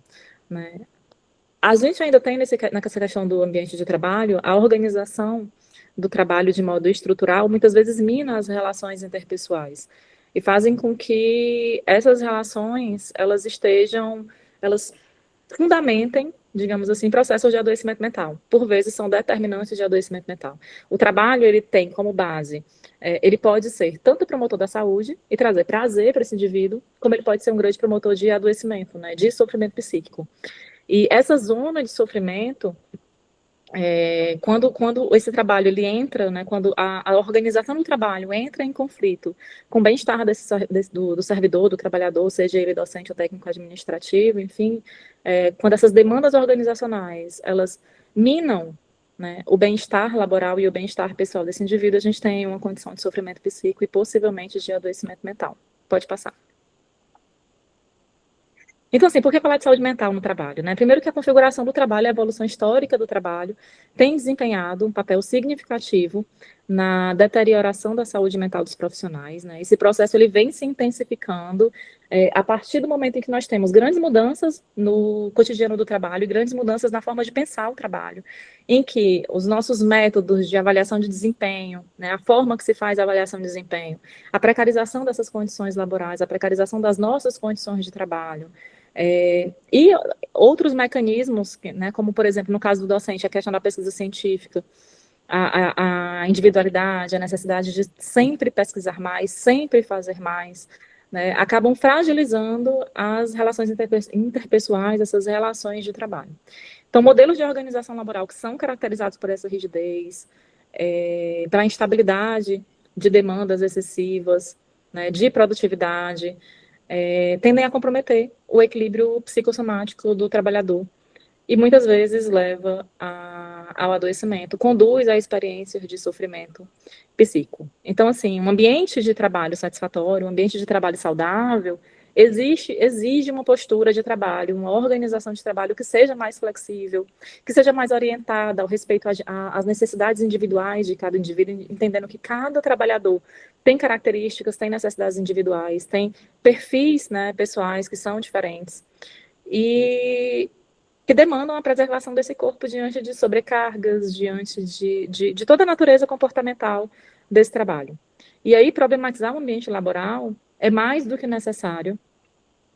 né? A gente ainda tem nessa questão do ambiente de trabalho, a organização do trabalho de modo estrutural, muitas vezes mina as relações interpessoais e fazem com que essas relações, elas fundamentem, digamos assim, processos de adoecimento mental. Por vezes são determinantes de adoecimento mental. O trabalho, ele tem como base, ele pode ser tanto promotor da saúde e trazer prazer para esse indivíduo, como ele pode ser um grande promotor de adoecimento, né, de sofrimento psíquico. E essa zona de sofrimento, quando esse trabalho ele entra, né, quando a organização do trabalho entra em conflito com o bem-estar do servidor, do trabalhador, seja ele docente ou técnico administrativo, enfim, quando essas demandas organizacionais, elas minam, né, o bem-estar laboral e o bem-estar pessoal desse indivíduo, a gente tem uma condição de sofrimento psíquico e possivelmente de adoecimento mental. Pode passar. Então, assim, por que falar de saúde mental no trabalho, né? Primeiro que a configuração do trabalho, a evolução histórica do trabalho, tem desempenhado um papel significativo na deterioração da saúde mental dos profissionais, né? Esse processo, ele vem se intensificando a partir do momento em que nós temos grandes mudanças no cotidiano do trabalho, grandes mudanças na forma de pensar o trabalho, em que os nossos métodos de avaliação de desempenho, né, a forma que se faz a avaliação de desempenho, a precarização dessas condições laborais, a precarização das nossas condições de trabalho, e outros mecanismos, né, como, por exemplo, no caso do docente, a questão da pesquisa científica, a individualidade, a necessidade de sempre pesquisar mais, sempre fazer mais, né, acabam fragilizando as relações interpessoais, essas relações de trabalho. Então, modelos de organização laboral que são caracterizados por essa rigidez, pela instabilidade de demandas excessivas, né, de produtividade, tendem a comprometer o equilíbrio psicossomático do trabalhador e muitas vezes leva ao adoecimento, conduz a experiências de sofrimento psíquico. Então, assim, um ambiente de trabalho satisfatório, um ambiente de trabalho saudável, exige uma postura de trabalho, uma organização de trabalho que seja mais flexível, que seja mais orientada ao respeito às necessidades individuais de cada indivíduo, entendendo que cada trabalhador tem características, tem necessidades individuais, tem perfis, né, pessoais que são diferentes e que demandam a preservação desse corpo diante de sobrecargas, diante de toda a natureza comportamental desse trabalho. E aí, problematizar o ambiente laboral é mais do que necessário,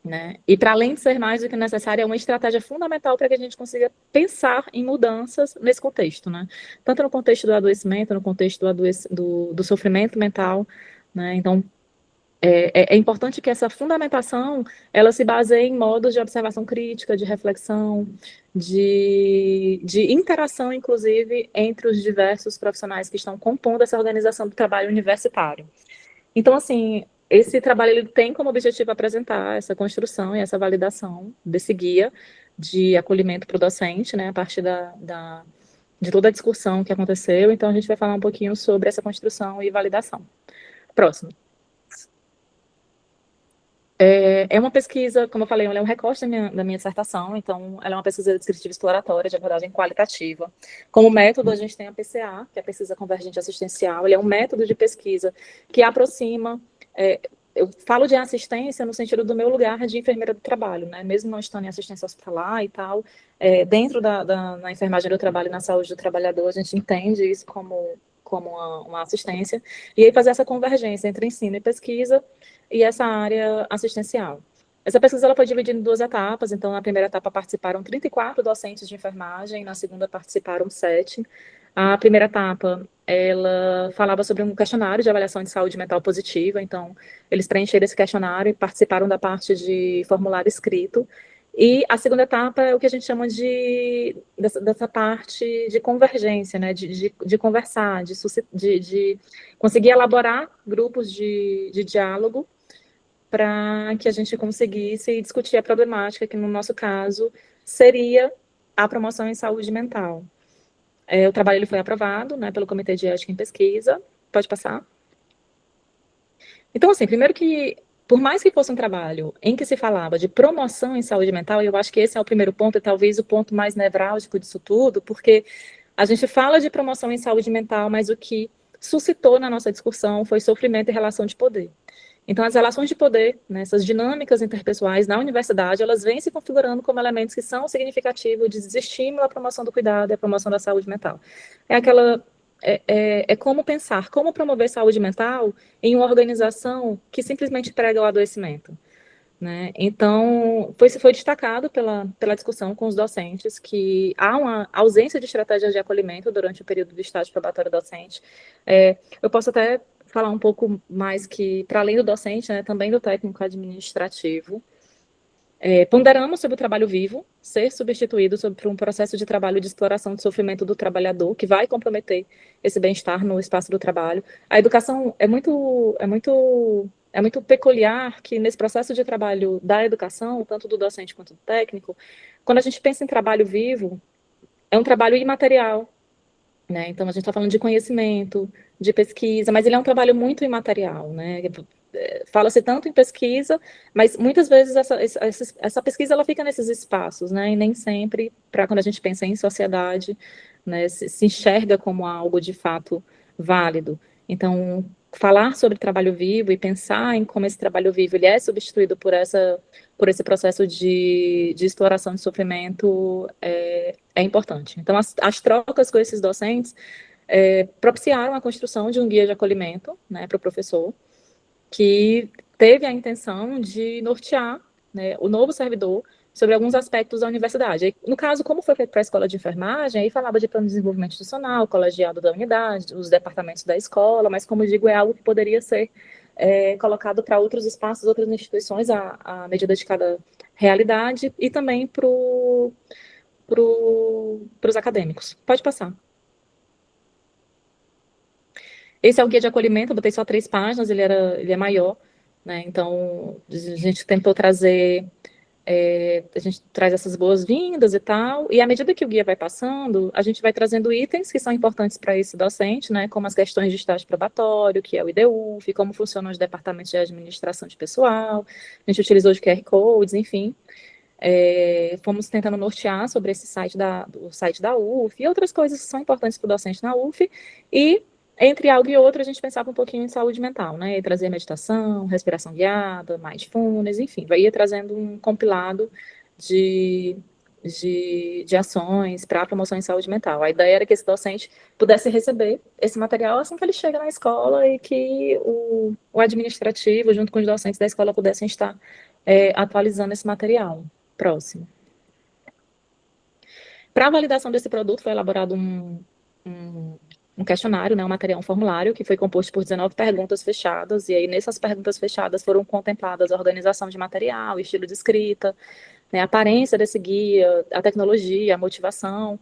né? E para além de ser mais do que necessário, é uma estratégia fundamental para que a gente consiga pensar em mudanças nesse contexto, né? Tanto no contexto do adoecimento, no contexto do sofrimento mental, né? Então, é importante que essa fundamentação, ela se baseie em modos de observação crítica, de reflexão, de interação, inclusive, entre os diversos profissionais que estão compondo essa organização do trabalho universitário. Então, assim, esse trabalho ele tem como objetivo apresentar essa construção e essa validação desse guia de acolhimento para o docente, né, a partir de toda a discussão que aconteceu. Então, a gente vai falar um pouquinho sobre essa construção e validação. Próximo. É uma pesquisa, como eu falei, ela é um recorte da minha dissertação, então ela é uma pesquisa descritiva exploratória de abordagem qualitativa. Como método, a gente tem a PCA, que é a Pesquisa Convergente Assistencial. Ele é um método de pesquisa que aproxima... eu falo de assistência no sentido do meu lugar de enfermeira do trabalho, né? Mesmo não estando em assistência hospitalar e tal, dentro na enfermagem do trabalho e na saúde do trabalhador, a gente entende isso como uma assistência, e aí fazer essa convergência entre ensino e pesquisa e essa área assistencial. Essa pesquisa ela foi dividida em 2 etapas, então na primeira etapa participaram 34 docentes de enfermagem, na segunda participaram 7. A primeira etapa, ela falava sobre um questionário de avaliação de saúde mental positiva, então eles preencheram esse questionário e participaram da parte de formulário escrito. E a segunda etapa é o que a gente chama dessa parte de convergência, né? de conversar, de conseguir elaborar grupos de diálogo para que a gente conseguisse discutir a problemática, que no nosso caso seria a promoção em saúde mental. O trabalho ele foi aprovado, né, pelo Comitê de Ética em Pesquisa. Pode passar. Então, assim, primeiro que, por mais que fosse um trabalho em que se falava de promoção em saúde mental, eu acho que esse é o primeiro ponto, e talvez o ponto mais nevrálgico disso tudo, porque a gente fala de promoção em saúde mental, mas o que suscitou na nossa discussão foi sofrimento e relação de poder. Então, as relações de poder, né, essas dinâmicas interpessoais na universidade, elas vêm se configurando como elementos que são significativos de desestímulo à promoção do cuidado e à promoção da saúde mental. É como pensar, como promover saúde mental em uma organização que simplesmente prega o adoecimento, né? Então, foi destacado pela discussão com os docentes que há uma ausência de estratégias de acolhimento durante o período do estágio probatório docente. Eu posso até falar um pouco mais que, para além do docente, né, também do técnico administrativo, ponderamos sobre o trabalho vivo ser substituído por um processo de trabalho de exploração de sofrimento do trabalhador, que vai comprometer esse bem-estar no espaço do trabalho. A educação é muito peculiar que nesse processo de trabalho da educação, tanto do docente quanto do técnico, quando a gente pensa em trabalho vivo, é um trabalho imaterial, né? Então, a gente está falando de conhecimento, de pesquisa, mas ele é um trabalho muito imaterial, né? Fala-se tanto em pesquisa, mas muitas vezes essa pesquisa ela fica nesses espaços, né? E nem sempre, para quando a gente pensa em sociedade, né, se enxerga como algo de fato válido. Então, falar sobre trabalho vivo e pensar em como esse trabalho vivo ele é substituído por esse processo de exploração de sofrimento é importante. Então, as trocas com esses docentes propiciaram a construção de um guia de acolhimento, né, para o professor, que teve a intenção de nortear, né, o novo servidor sobre alguns aspectos da universidade. No caso, como foi feito para a escola de enfermagem, aí falava de plano de desenvolvimento institucional, colegiado da unidade, os departamentos da escola, mas, como eu digo, é algo que poderia ser colocado para outros espaços, outras instituições, à medida de cada realidade, e também para os acadêmicos. Pode passar. Esse é o guia de acolhimento, eu botei só 3 páginas, ele é maior, né? Então, a gente tentou trazer, a gente traz essas boas-vindas e tal, e à medida que o guia vai passando, a gente vai trazendo itens que são importantes para esse docente, né? Como as questões de estágio probatório, que é o IDUF, como funcionam os departamentos de administração de pessoal, a gente utilizou os QR Codes, enfim. Fomos tentando nortear sobre esse site o site da UF, e outras coisas que são importantes para o docente na UF, e entre algo e outro, a gente pensava um pouquinho em saúde mental, né? E trazer meditação, respiração guiada, mindfulness, enfim, vai ir trazendo um compilado de ações para a promoção em saúde mental. A ideia era que esse docente pudesse receber esse material assim que ele chega na escola e que o administrativo, junto com os docentes da escola, pudessem estar atualizando esse material. Próximo. Para a validação desse produto, foi elaborado um questionário, né, um formulário, que foi composto por 19 perguntas fechadas, e aí nessas perguntas fechadas foram contempladas a organização de material, estilo de escrita, né, a aparência desse guia, a tecnologia, a motivação.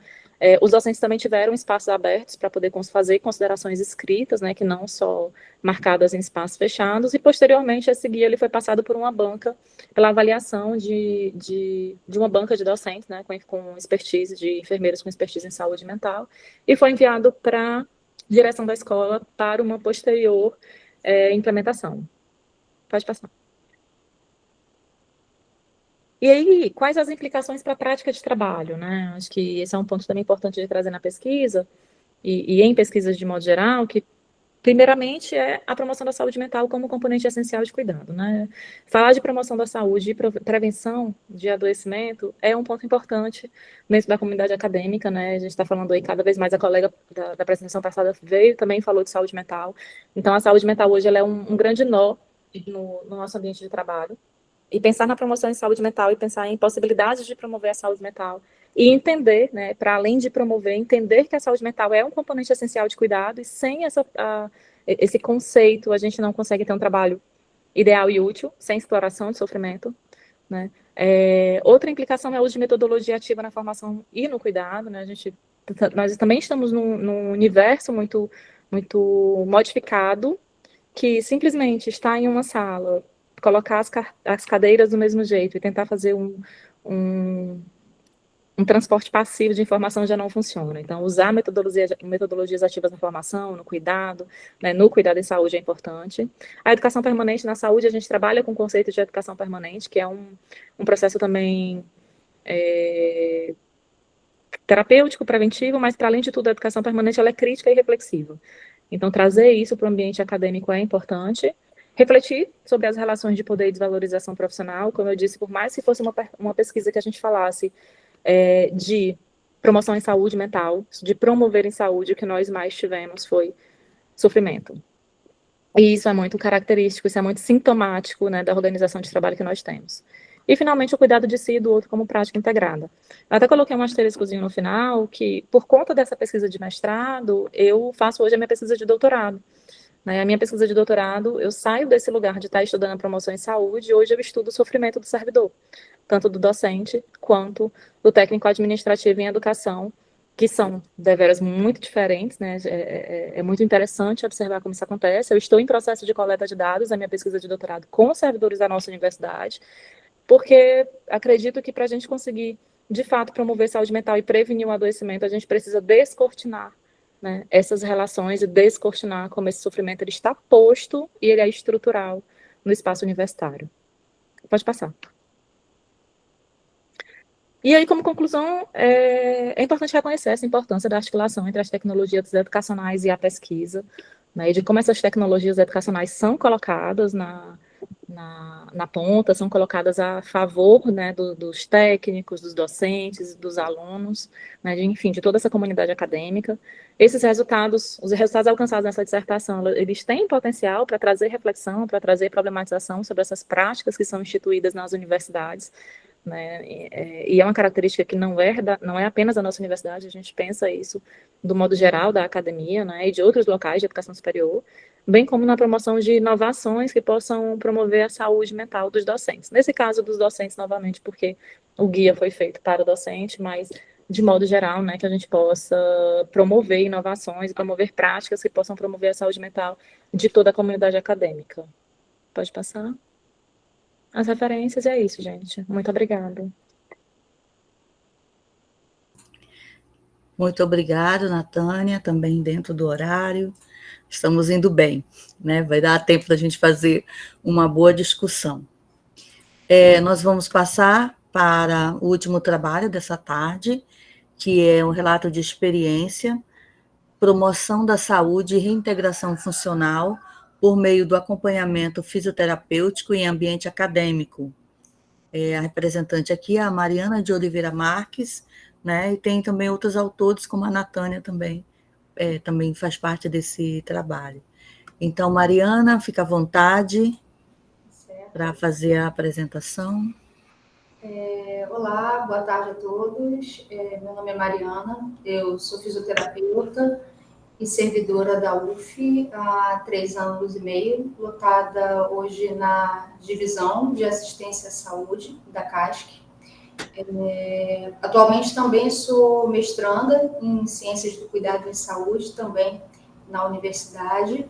Os docentes também tiveram espaços abertos para poder fazer considerações escritas, né, que não só marcadas em espaços fechados, e posteriormente esse guia ele foi passado por uma banca, pela avaliação de uma banca de docentes, né, com expertise, de enfermeiros com expertise em saúde mental, e foi enviado para a direção da escola para uma posterior implementação. Pode passar. E aí, quais as implicações para a prática de trabalho, né? Acho que esse é um ponto também importante de trazer na pesquisa, e em pesquisas de modo geral, que, primeiramente, é a promoção da saúde mental como componente essencial de cuidado, né? Falar de promoção da saúde e prevenção de adoecimento é um ponto importante dentro da comunidade acadêmica, né? A gente está falando aí cada vez mais, a colega da apresentação passada veio também falou de saúde mental. Então, a saúde mental hoje ela é um grande nó no nosso ambiente de trabalho. E pensar na promoção em saúde mental e pensar em possibilidades de promover a saúde mental e entender, né, para além de promover, entender que a saúde mental é um componente essencial de cuidado e sem esse conceito a gente não consegue ter um trabalho ideal e útil, sem exploração de sofrimento, né. Outra implicação é o uso de metodologia ativa na formação e no cuidado, né, nós também estamos num universo muito, muito modificado, que simplesmente está em uma sala, colocar as cadeiras do mesmo jeito e tentar fazer um transporte passivo de informação já não funciona. Então, usar metodologias ativas na formação, no cuidado, né, no cuidado em saúde é importante. A educação permanente na saúde, a gente trabalha com o conceito de educação permanente, que é um processo também terapêutico, preventivo, mas, para além de tudo, a educação permanente ela é crítica e reflexiva. Então, trazer isso para o ambiente acadêmico é importante. Refletir sobre as relações de poder e desvalorização profissional, como eu disse, por mais que fosse uma pesquisa que a gente falasse de promoção em saúde mental, de promover em saúde, o que nós mais tivemos foi sofrimento. E isso é muito característico, isso é muito sintomático, né, da organização de trabalho que nós temos. E, finalmente, o cuidado de si e do outro como prática integrada. Eu até coloquei um asteriscozinho no final, que, por conta dessa pesquisa de mestrado, eu faço hoje a minha pesquisa de doutorado. A minha pesquisa de doutorado, eu saio desse lugar de estar estudando a promoção em saúde, e hoje eu estudo o sofrimento do servidor, tanto do docente quanto do técnico administrativo em educação, que são deveras muito diferentes, né? É muito interessante observar como isso acontece. Eu estou em processo de coleta de dados, a minha pesquisa de doutorado com os servidores da nossa universidade, porque acredito que para a gente conseguir, de fato, promover saúde mental e prevenir o adoecimento, a gente precisa descortinar, né, essas relações e descortinar como esse sofrimento ele está posto e ele é estrutural no espaço universitário. Pode passar. E aí, como conclusão, é importante reconhecer essa importância da articulação entre as tecnologias educacionais e a pesquisa, né, e de como essas tecnologias educacionais são colocadas na ponta, são colocadas a favor, né, dos técnicos, dos docentes, dos alunos, né, enfim, de toda essa comunidade acadêmica. Esses resultados, os resultados alcançados nessa dissertação, eles têm potencial para trazer reflexão, para trazer problematização sobre essas práticas que são instituídas nas universidades, né, e é uma característica que não é apenas da nossa universidade, a gente pensa isso do modo geral da academia, né, e de outros locais de educação superior, bem como na promoção de inovações que possam promover a saúde mental dos docentes. Nesse caso dos docentes, novamente, porque o guia foi feito para o docente, mas de modo geral, né, que a gente possa promover inovações, promover práticas que possam promover a saúde mental de toda a comunidade acadêmica. Pode passar? As referências, é isso, gente. Muito obrigada. Muito obrigada, Natânia, também dentro do horário. Estamos indo bem, né? Vai dar tempo da gente fazer uma boa discussão. Nós vamos passar para o último trabalho dessa tarde, que é um relato de experiência, promoção da saúde e reintegração funcional por meio do acompanhamento fisioterapêutico em ambiente acadêmico. A representante aqui é a Mariana de Oliveira Marques, né? E tem também outros autores, como a Natânia também faz parte desse trabalho. Então, Mariana, fica à vontade. Certo. para fazer a apresentação. Olá, boa tarde a todos. Meu nome é Mariana, eu sou fisioterapeuta e servidora da UF há 3 anos e meio, lotada hoje na divisão de assistência à saúde da CASC. Atualmente também sou mestranda em ciências do cuidado em saúde, também na universidade,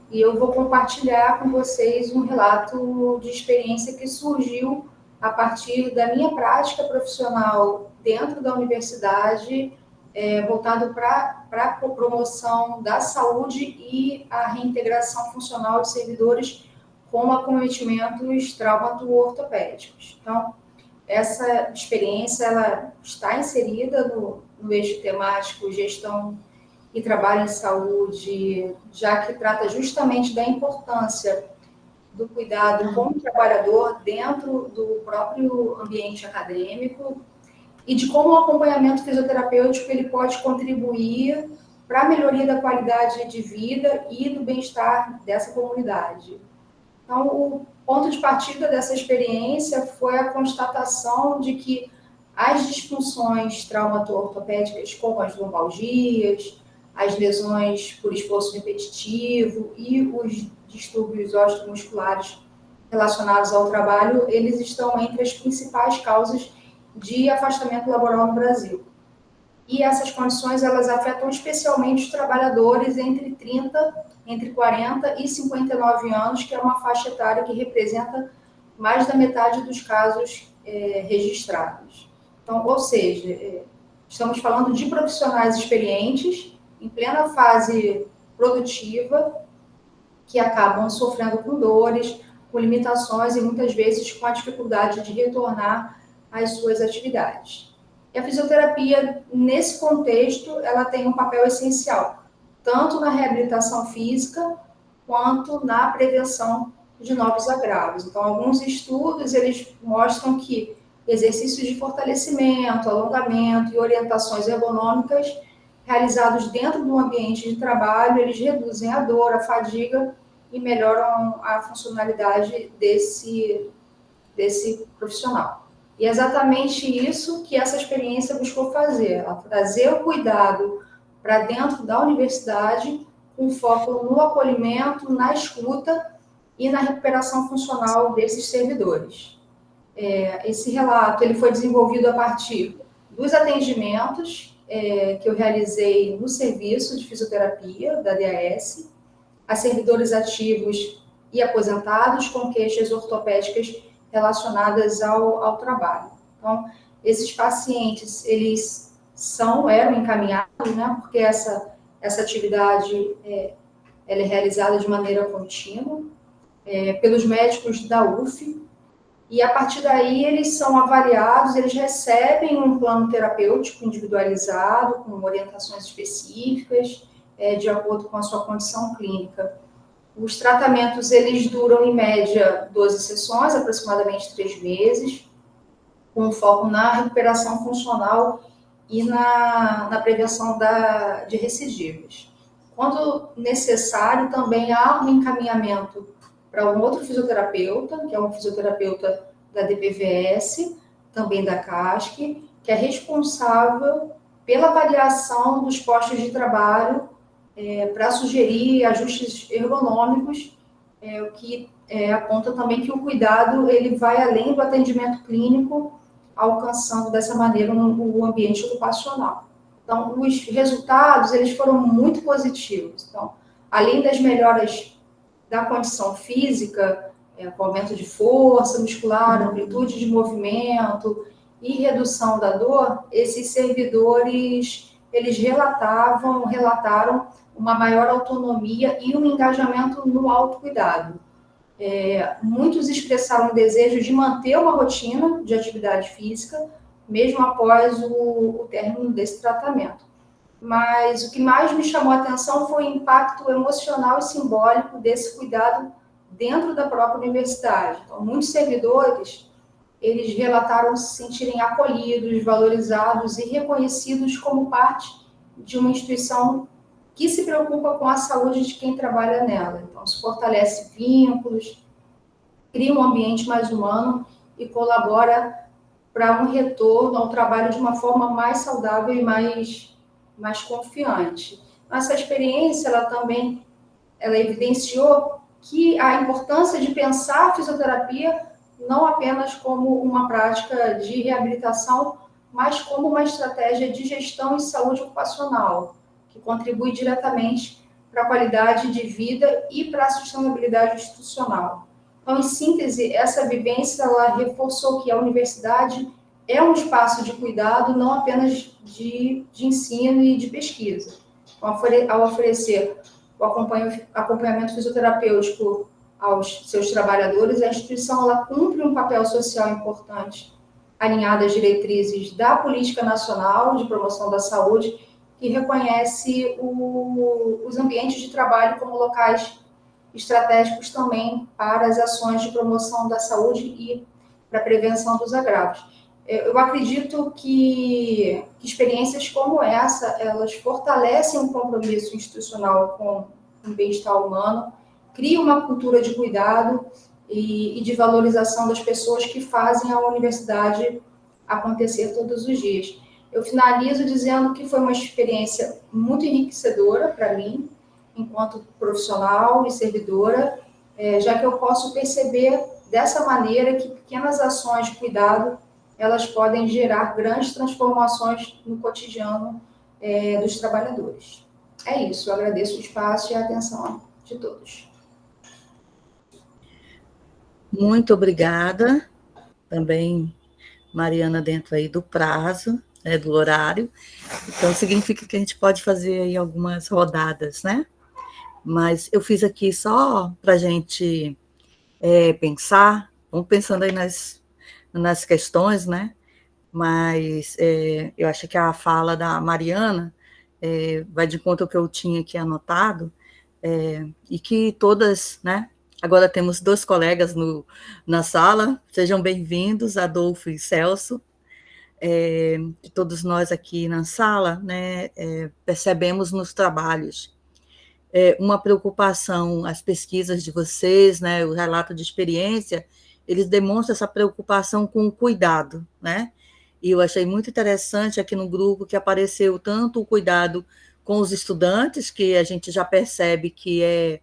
e eu vou compartilhar com vocês um relato de experiência que surgiu a partir da minha prática profissional dentro da universidade, voltado para a promoção da saúde e a reintegração funcional de servidores com acometimentos traumato-ortopédicos. Então, essa experiência ela está inserida no eixo temático gestão e trabalho em saúde, já que trata justamente da importância do cuidado com o trabalhador dentro do próprio ambiente acadêmico e de como o acompanhamento fisioterapêutico ele pode contribuir para a melhoria da qualidade de vida e do bem-estar dessa comunidade. Então, o ponto de partida dessa experiência foi a constatação de que as disfunções traumato-ortopédicas, como as lombalgias, as lesões por esforço repetitivo e os distúrbios osteomusculares relacionados ao trabalho, eles estão entre as principais causas de afastamento laboral no Brasil. E essas condições, elas afetam especialmente os trabalhadores entre 40 e 59 anos, que é uma faixa etária que representa mais da metade dos casos registrados. Então, ou seja, estamos falando de profissionais experientes, em plena fase produtiva, que acabam sofrendo com dores, com limitações e muitas vezes com a dificuldade de retornar às suas atividades. E a fisioterapia, nesse contexto, ela tem um papel essencial, tanto na reabilitação física, quanto na prevenção de novos agravos. Então, alguns estudos, eles mostram que exercícios de fortalecimento, alongamento e orientações ergonômicas realizados dentro do ambiente de trabalho, eles reduzem a dor, a fadiga e melhoram a funcionalidade desse profissional. E é exatamente isso que essa experiência buscou fazer, trazer o cuidado para dentro da universidade, com foco no acolhimento, na escuta e na recuperação funcional desses servidores. Esse relato ele foi desenvolvido a partir dos atendimentos que eu realizei no serviço de fisioterapia da DAS, a servidores ativos e aposentados com queixas ortopédicas relacionadas ao trabalho. Então, esses pacientes, eles eram encaminhados, né, porque essa atividade ela é realizada de maneira contínua pelos médicos da UF, e a partir daí eles são avaliados, eles recebem um plano terapêutico individualizado, com orientações específicas, de acordo com a sua condição clínica. Os tratamentos, eles duram, em média, 12 sessões, aproximadamente 3 meses, com foco na recuperação funcional e na prevenção de recidivas. Quando necessário, também há um encaminhamento para um outro fisioterapeuta, que é um fisioterapeuta da DPVS, também da CASC, que é responsável pela avaliação dos postos de trabalho para sugerir ajustes ergonômicos, o que aponta também que o cuidado ele vai além do atendimento clínico, alcançando dessa maneira o ambiente ocupacional. Então, os resultados eles foram muito positivos. Então, além das melhoras da condição física, com aumento de força muscular, amplitude de movimento e redução da dor, esses servidores eles relataram uma maior autonomia e um engajamento no autocuidado. Muitos expressaram o desejo de manter uma rotina de atividade física, mesmo após o término desse tratamento. Mas o que mais me chamou a atenção foi o impacto emocional e simbólico desse cuidado dentro da própria universidade. Então, muitos servidores, eles relataram se sentirem acolhidos, valorizados e reconhecidos como parte de uma instituição que se preocupa com a saúde de quem trabalha nela. Então, se fortalece vínculos, cria um ambiente mais humano e colabora para um retorno ao trabalho de uma forma mais saudável e mais confiante. Essa experiência, ela evidenciou que a importância de pensar a fisioterapia não apenas como uma prática de reabilitação, mas como uma estratégia de gestão e saúde ocupacional, que contribui diretamente para a qualidade de vida e para a sustentabilidade institucional. Então, em síntese, essa vivência ela reforçou que a universidade é um espaço de cuidado, não apenas de ensino e de pesquisa. Ao oferecer o acompanhamento fisioterapêutico aos seus trabalhadores, a instituição ela cumpre um papel social importante, alinhado às diretrizes da Política Nacional de Promoção da Saúde, que reconhece os ambientes de trabalho como locais estratégicos também para as ações de promoção da saúde e para a prevenção dos agravos. Eu acredito que experiências como essa, elas fortalecem um compromisso institucional com o bem-estar humano, criam uma cultura de cuidado e de valorização das pessoas que fazem a universidade acontecer todos os dias. Eu finalizo dizendo que foi uma experiência muito enriquecedora para mim, enquanto profissional e servidora, já que eu posso perceber dessa maneira que pequenas ações de cuidado elas podem gerar grandes transformações no cotidiano dos trabalhadores. É isso, eu agradeço o espaço e a atenção de todos. Muito obrigada, também, Mariana, dentro aí do prazo, do horário, então significa que a gente pode fazer aí algumas rodadas, né? Mas eu fiz aqui só para a gente pensar, vamos pensando aí nas questões, né? Mas eu acho que a fala da Mariana vai de encontro ao que eu tinha aqui anotado, e que todas, né? Agora temos 2 colegas na sala, sejam bem-vindos, Adolfo e Celso. Todos nós aqui na sala, né, percebemos nos trabalhos uma preocupação, as pesquisas de vocês, né, o relato de experiência, eles demonstram essa preocupação com o cuidado, né? E eu achei muito interessante aqui no grupo que apareceu tanto o cuidado com os estudantes, que a gente já percebe que é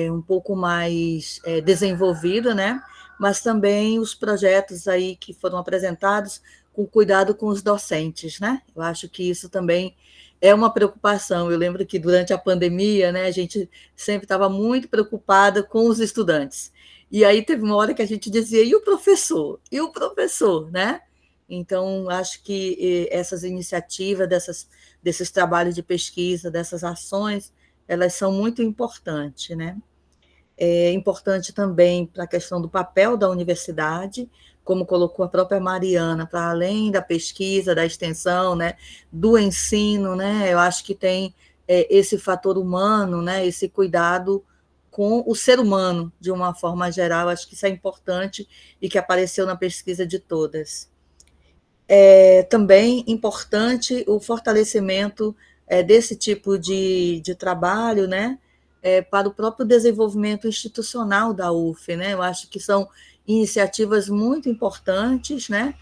um pouco mais desenvolvido, né? Mas também os projetos aí que foram apresentados com cuidado com os docentes, né? Eu acho que isso também é uma preocupação. Eu lembro que durante a pandemia, né, a gente sempre estava muito preocupada com os estudantes. E aí teve uma hora que a gente dizia, e o professor? E o professor, né? Então, acho que essas iniciativas, desses trabalhos de pesquisa, dessas ações, elas são muito importantes, né? É importante também para a questão do papel da universidade, como colocou a própria Mariana, para além da pesquisa, da extensão, né, do ensino, né, eu acho que tem esse fator humano, né, esse cuidado com o ser humano, de uma forma geral, acho que isso é importante e que apareceu na pesquisa de todas. Também importante o fortalecimento desse tipo de trabalho, né, para o próprio desenvolvimento institucional da UF, né? Eu acho que são iniciativas muito importantes, né?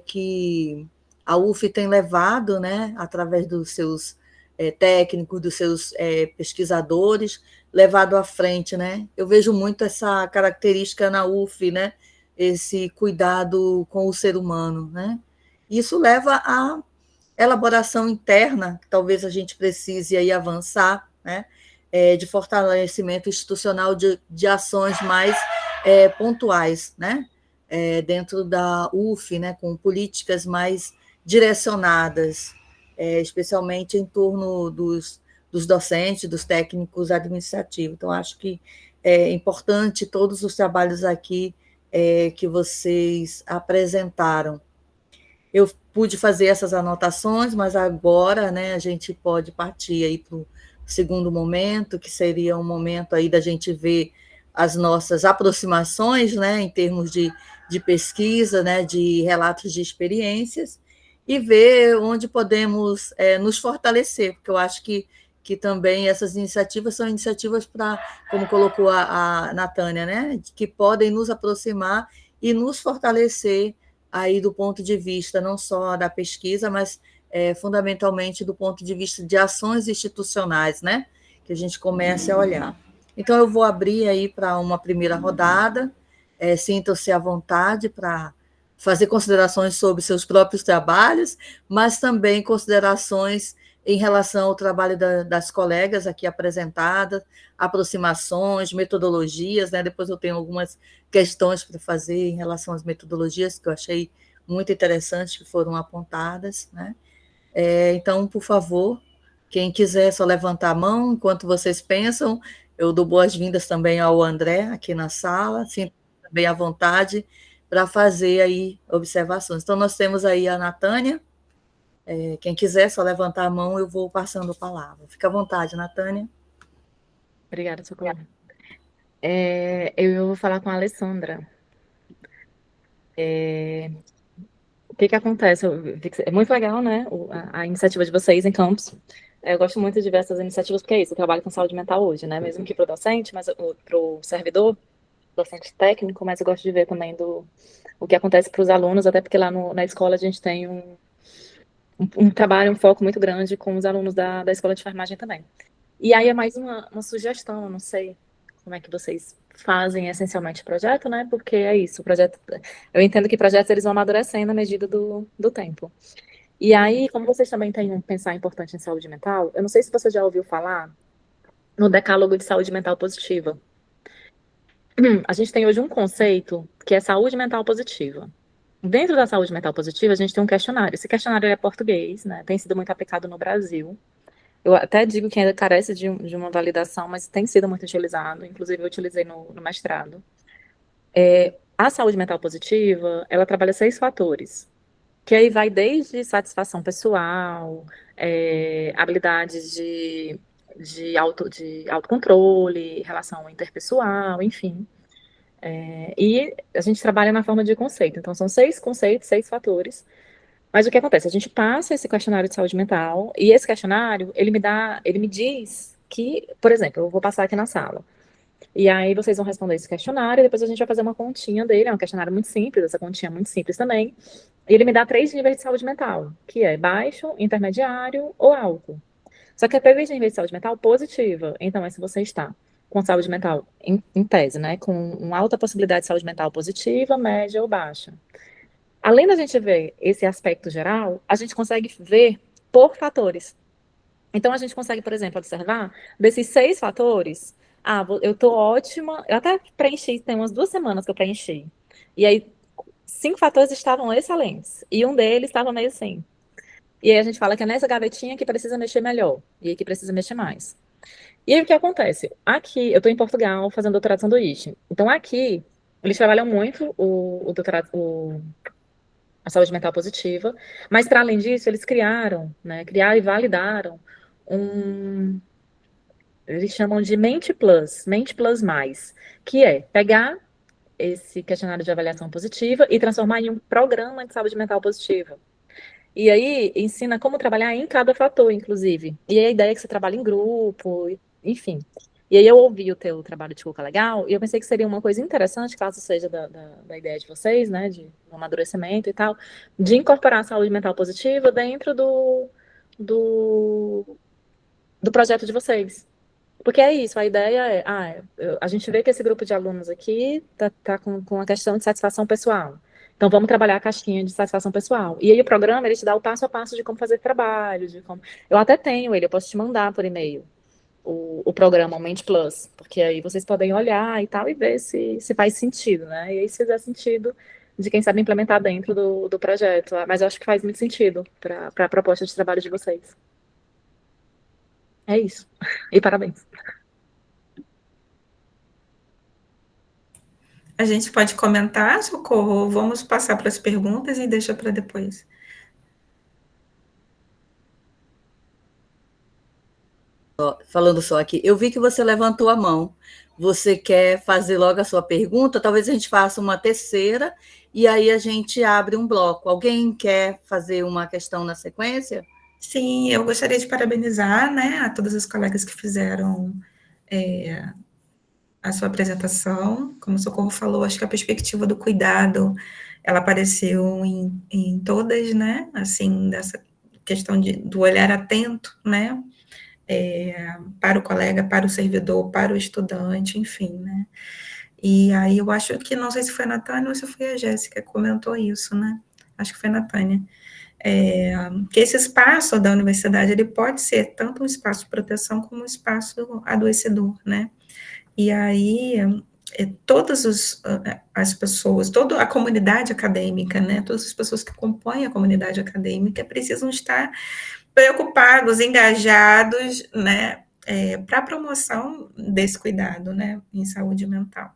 Que a UF tem levado, né? Através dos seus técnicos, dos seus pesquisadores, levado à frente, né? Eu vejo muito essa característica na UF, né? Esse cuidado com o ser humano, né? Isso leva à elaboração interna, que talvez a gente precise aí avançar, né? De fortalecimento institucional de ações mais pontuais, né? Dentro da UF, né? Com políticas mais direcionadas, especialmente em torno dos docentes, dos técnicos administrativos. Então, acho que é importante todos os trabalhos aqui que vocês apresentaram. Eu pude fazer essas anotações, mas agora, né, a gente pode partir aí para o segundo momento, que seria um momento aí da gente ver as nossas aproximações, né, em termos de pesquisa, né, de relatos de experiências, e ver onde podemos nos fortalecer, porque eu acho que que também essas iniciativas são iniciativas para, como colocou a Natânia, né, que podem nos aproximar e nos fortalecer aí do ponto de vista não só da pesquisa, mas fundamentalmente do ponto de vista de ações institucionais, né, que a gente comece a olhar. Então, eu vou abrir aí para uma primeira rodada, sintam-se à vontade para fazer considerações sobre seus próprios trabalhos, mas também considerações em relação ao trabalho das colegas aqui apresentadas, aproximações, metodologias, né? Depois eu tenho algumas questões para fazer em relação às metodologias que eu achei muito interessantes que foram apontadas, né? Então, por favor, quem quiser só levantar a mão enquanto vocês pensam. Eu dou boas-vindas também ao André aqui na sala, sinto bem à vontade para fazer aí observações. Então, nós temos aí a Natânia. Quem quiser só levantar a mão, eu vou passando a palavra. Fica à vontade, Natânia. Obrigada, Socorro. Eu vou falar com a Alessandra. O que acontece? É muito legal, né? A iniciativa de vocês em campus. Eu gosto muito de ver essas iniciativas, porque é isso, eu trabalho com saúde mental hoje, né? Mesmo que para o docente, mas para o servidor, docente técnico, mas eu gosto de ver também o que acontece para os alunos, até porque lá na escola a gente tem um trabalho, um foco muito grande com os alunos da escola de enfermagem também. E aí é mais uma sugestão, eu não sei como é que vocês fazem essencialmente o projeto, né? Porque é isso, o projeto, eu entendo que projetos eles vão amadurecendo à medida do tempo. E aí, como vocês também têm um pensar importante em saúde mental, eu não sei se você já ouviu falar no Decálogo de Saúde Mental Positiva. A gente tem hoje um conceito que é saúde mental positiva. Dentro da saúde mental positiva, a gente tem um questionário. Esse questionário é português, né? Tem sido muito aplicado no Brasil. Eu até digo que ainda carece de uma validação, mas tem sido muito utilizado. Inclusive, eu utilizei no mestrado. A saúde mental positiva, ela trabalha 6 fatores, que aí vai desde satisfação pessoal, habilidades de autocontrole, relação interpessoal, enfim. E a gente trabalha na forma de conceito. Então, são 6 conceitos, 6 fatores. Mas o que acontece? A gente passa esse questionário de saúde mental, e esse questionário, ele me diz que, por exemplo, eu vou passar aqui na sala. E aí vocês vão responder esse questionário, e depois a gente vai fazer uma continha dele, é um questionário muito simples, essa continha é muito simples também. E ele me dá 3 níveis de saúde mental, que é baixo, intermediário ou alto. Só que é 3 níveis de saúde mental positiva. Então, se você está com saúde mental, em tese, né, com uma alta possibilidade de saúde mental positiva, média ou baixa. Além da gente ver esse aspecto geral, a gente consegue ver por fatores. Então, a gente consegue, por exemplo, observar desses 6 fatores. Eu tô ótima. Eu até preenchi, tem umas 2 semanas que eu preenchi. E aí, 5 fatores estavam excelentes. E um deles estava meio assim. E aí a gente fala que é nessa gavetinha que precisa mexer melhor. E aí que precisa mexer mais. E aí o que acontece? Aqui, eu estou em Portugal fazendo doutorado sanduíche. Então, aqui, eles trabalham muito o doutorado, a saúde mental positiva. Mas, para além disso, eles criaram e validaram eles chamam de Mente Plus Mais, que é pegar esse questionário de avaliação positiva e transformar em um programa de saúde mental positiva. E aí ensina como trabalhar em cada fator, inclusive. E aí a ideia é que você trabalhe em grupo, enfim. E aí eu ouvi o teu trabalho de Cuca Legal, e eu pensei que seria uma coisa interessante, caso seja da ideia de vocês, né, de um amadurecimento e tal, de incorporar a saúde mental positiva dentro do projeto de vocês. Porque é isso, a ideia é, a gente vê que esse grupo de alunos aqui tá com a questão de satisfação pessoal. Então, vamos trabalhar a caixinha de satisfação pessoal. E aí, o programa, ele te dá o passo a passo de como fazer trabalho, Eu até tenho ele, eu posso te mandar por e-mail o programa, o Mente Plus, porque aí vocês podem olhar e tal, e ver se faz sentido, né? E aí, se fizer sentido, de quem sabe implementar dentro do projeto. Mas eu acho que faz muito sentido para a proposta de trabalho de vocês. É isso. E parabéns. A gente pode comentar, Socorro? Vamos passar para as perguntas e deixa para depois. Falando só aqui, eu vi que você levantou a mão. Você quer fazer logo a sua pergunta? Talvez a gente faça uma terceira e aí a gente abre um bloco. Alguém quer fazer uma questão na sequência? Sim, eu gostaria de parabenizar, né, a todas as colegas que fizeram a sua apresentação. Como o Socorro falou, acho que a perspectiva do cuidado, ela apareceu em todas, né, assim, dessa questão do olhar atento, né, para o colega, para o servidor, para o estudante, enfim, né. E aí eu acho que, não sei se foi a Natânia ou se foi a Jéssica que comentou isso, né, acho que foi a Natânia, que esse espaço da universidade, ele pode ser tanto um espaço de proteção como um espaço adoecedor, né, e aí todas as pessoas, toda a comunidade acadêmica, né, todas as pessoas que compõem a comunidade acadêmica precisam estar preocupados, engajados, né, para a promoção desse cuidado, né, em saúde mental.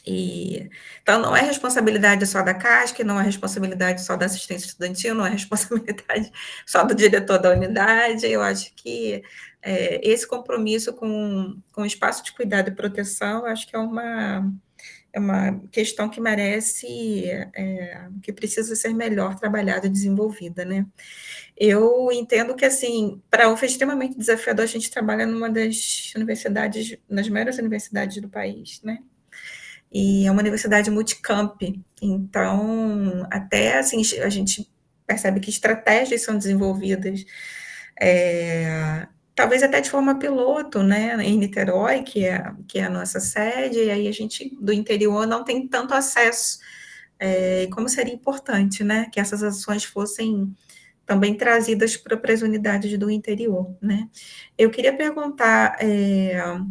Então, não é responsabilidade só da CASC, não é responsabilidade só da assistência estudantil, não é responsabilidade só do diretor da unidade. Eu acho que esse compromisso com o espaço de cuidado e proteção, acho que é uma questão que merece, que precisa ser melhor trabalhada e desenvolvida, né? Eu entendo que, assim, para a UF é extremamente desafiador, a gente trabalha numa das universidades, nas maiores universidades do país, né? E é uma universidade multicamp, então, até, assim, a gente percebe que estratégias são desenvolvidas, talvez até de forma piloto, né, em Niterói, que é a nossa sede, e aí a gente, do interior, não tem tanto acesso, como seria importante, né, que essas ações fossem também trazidas para as unidades do interior, né. Eu queria perguntar,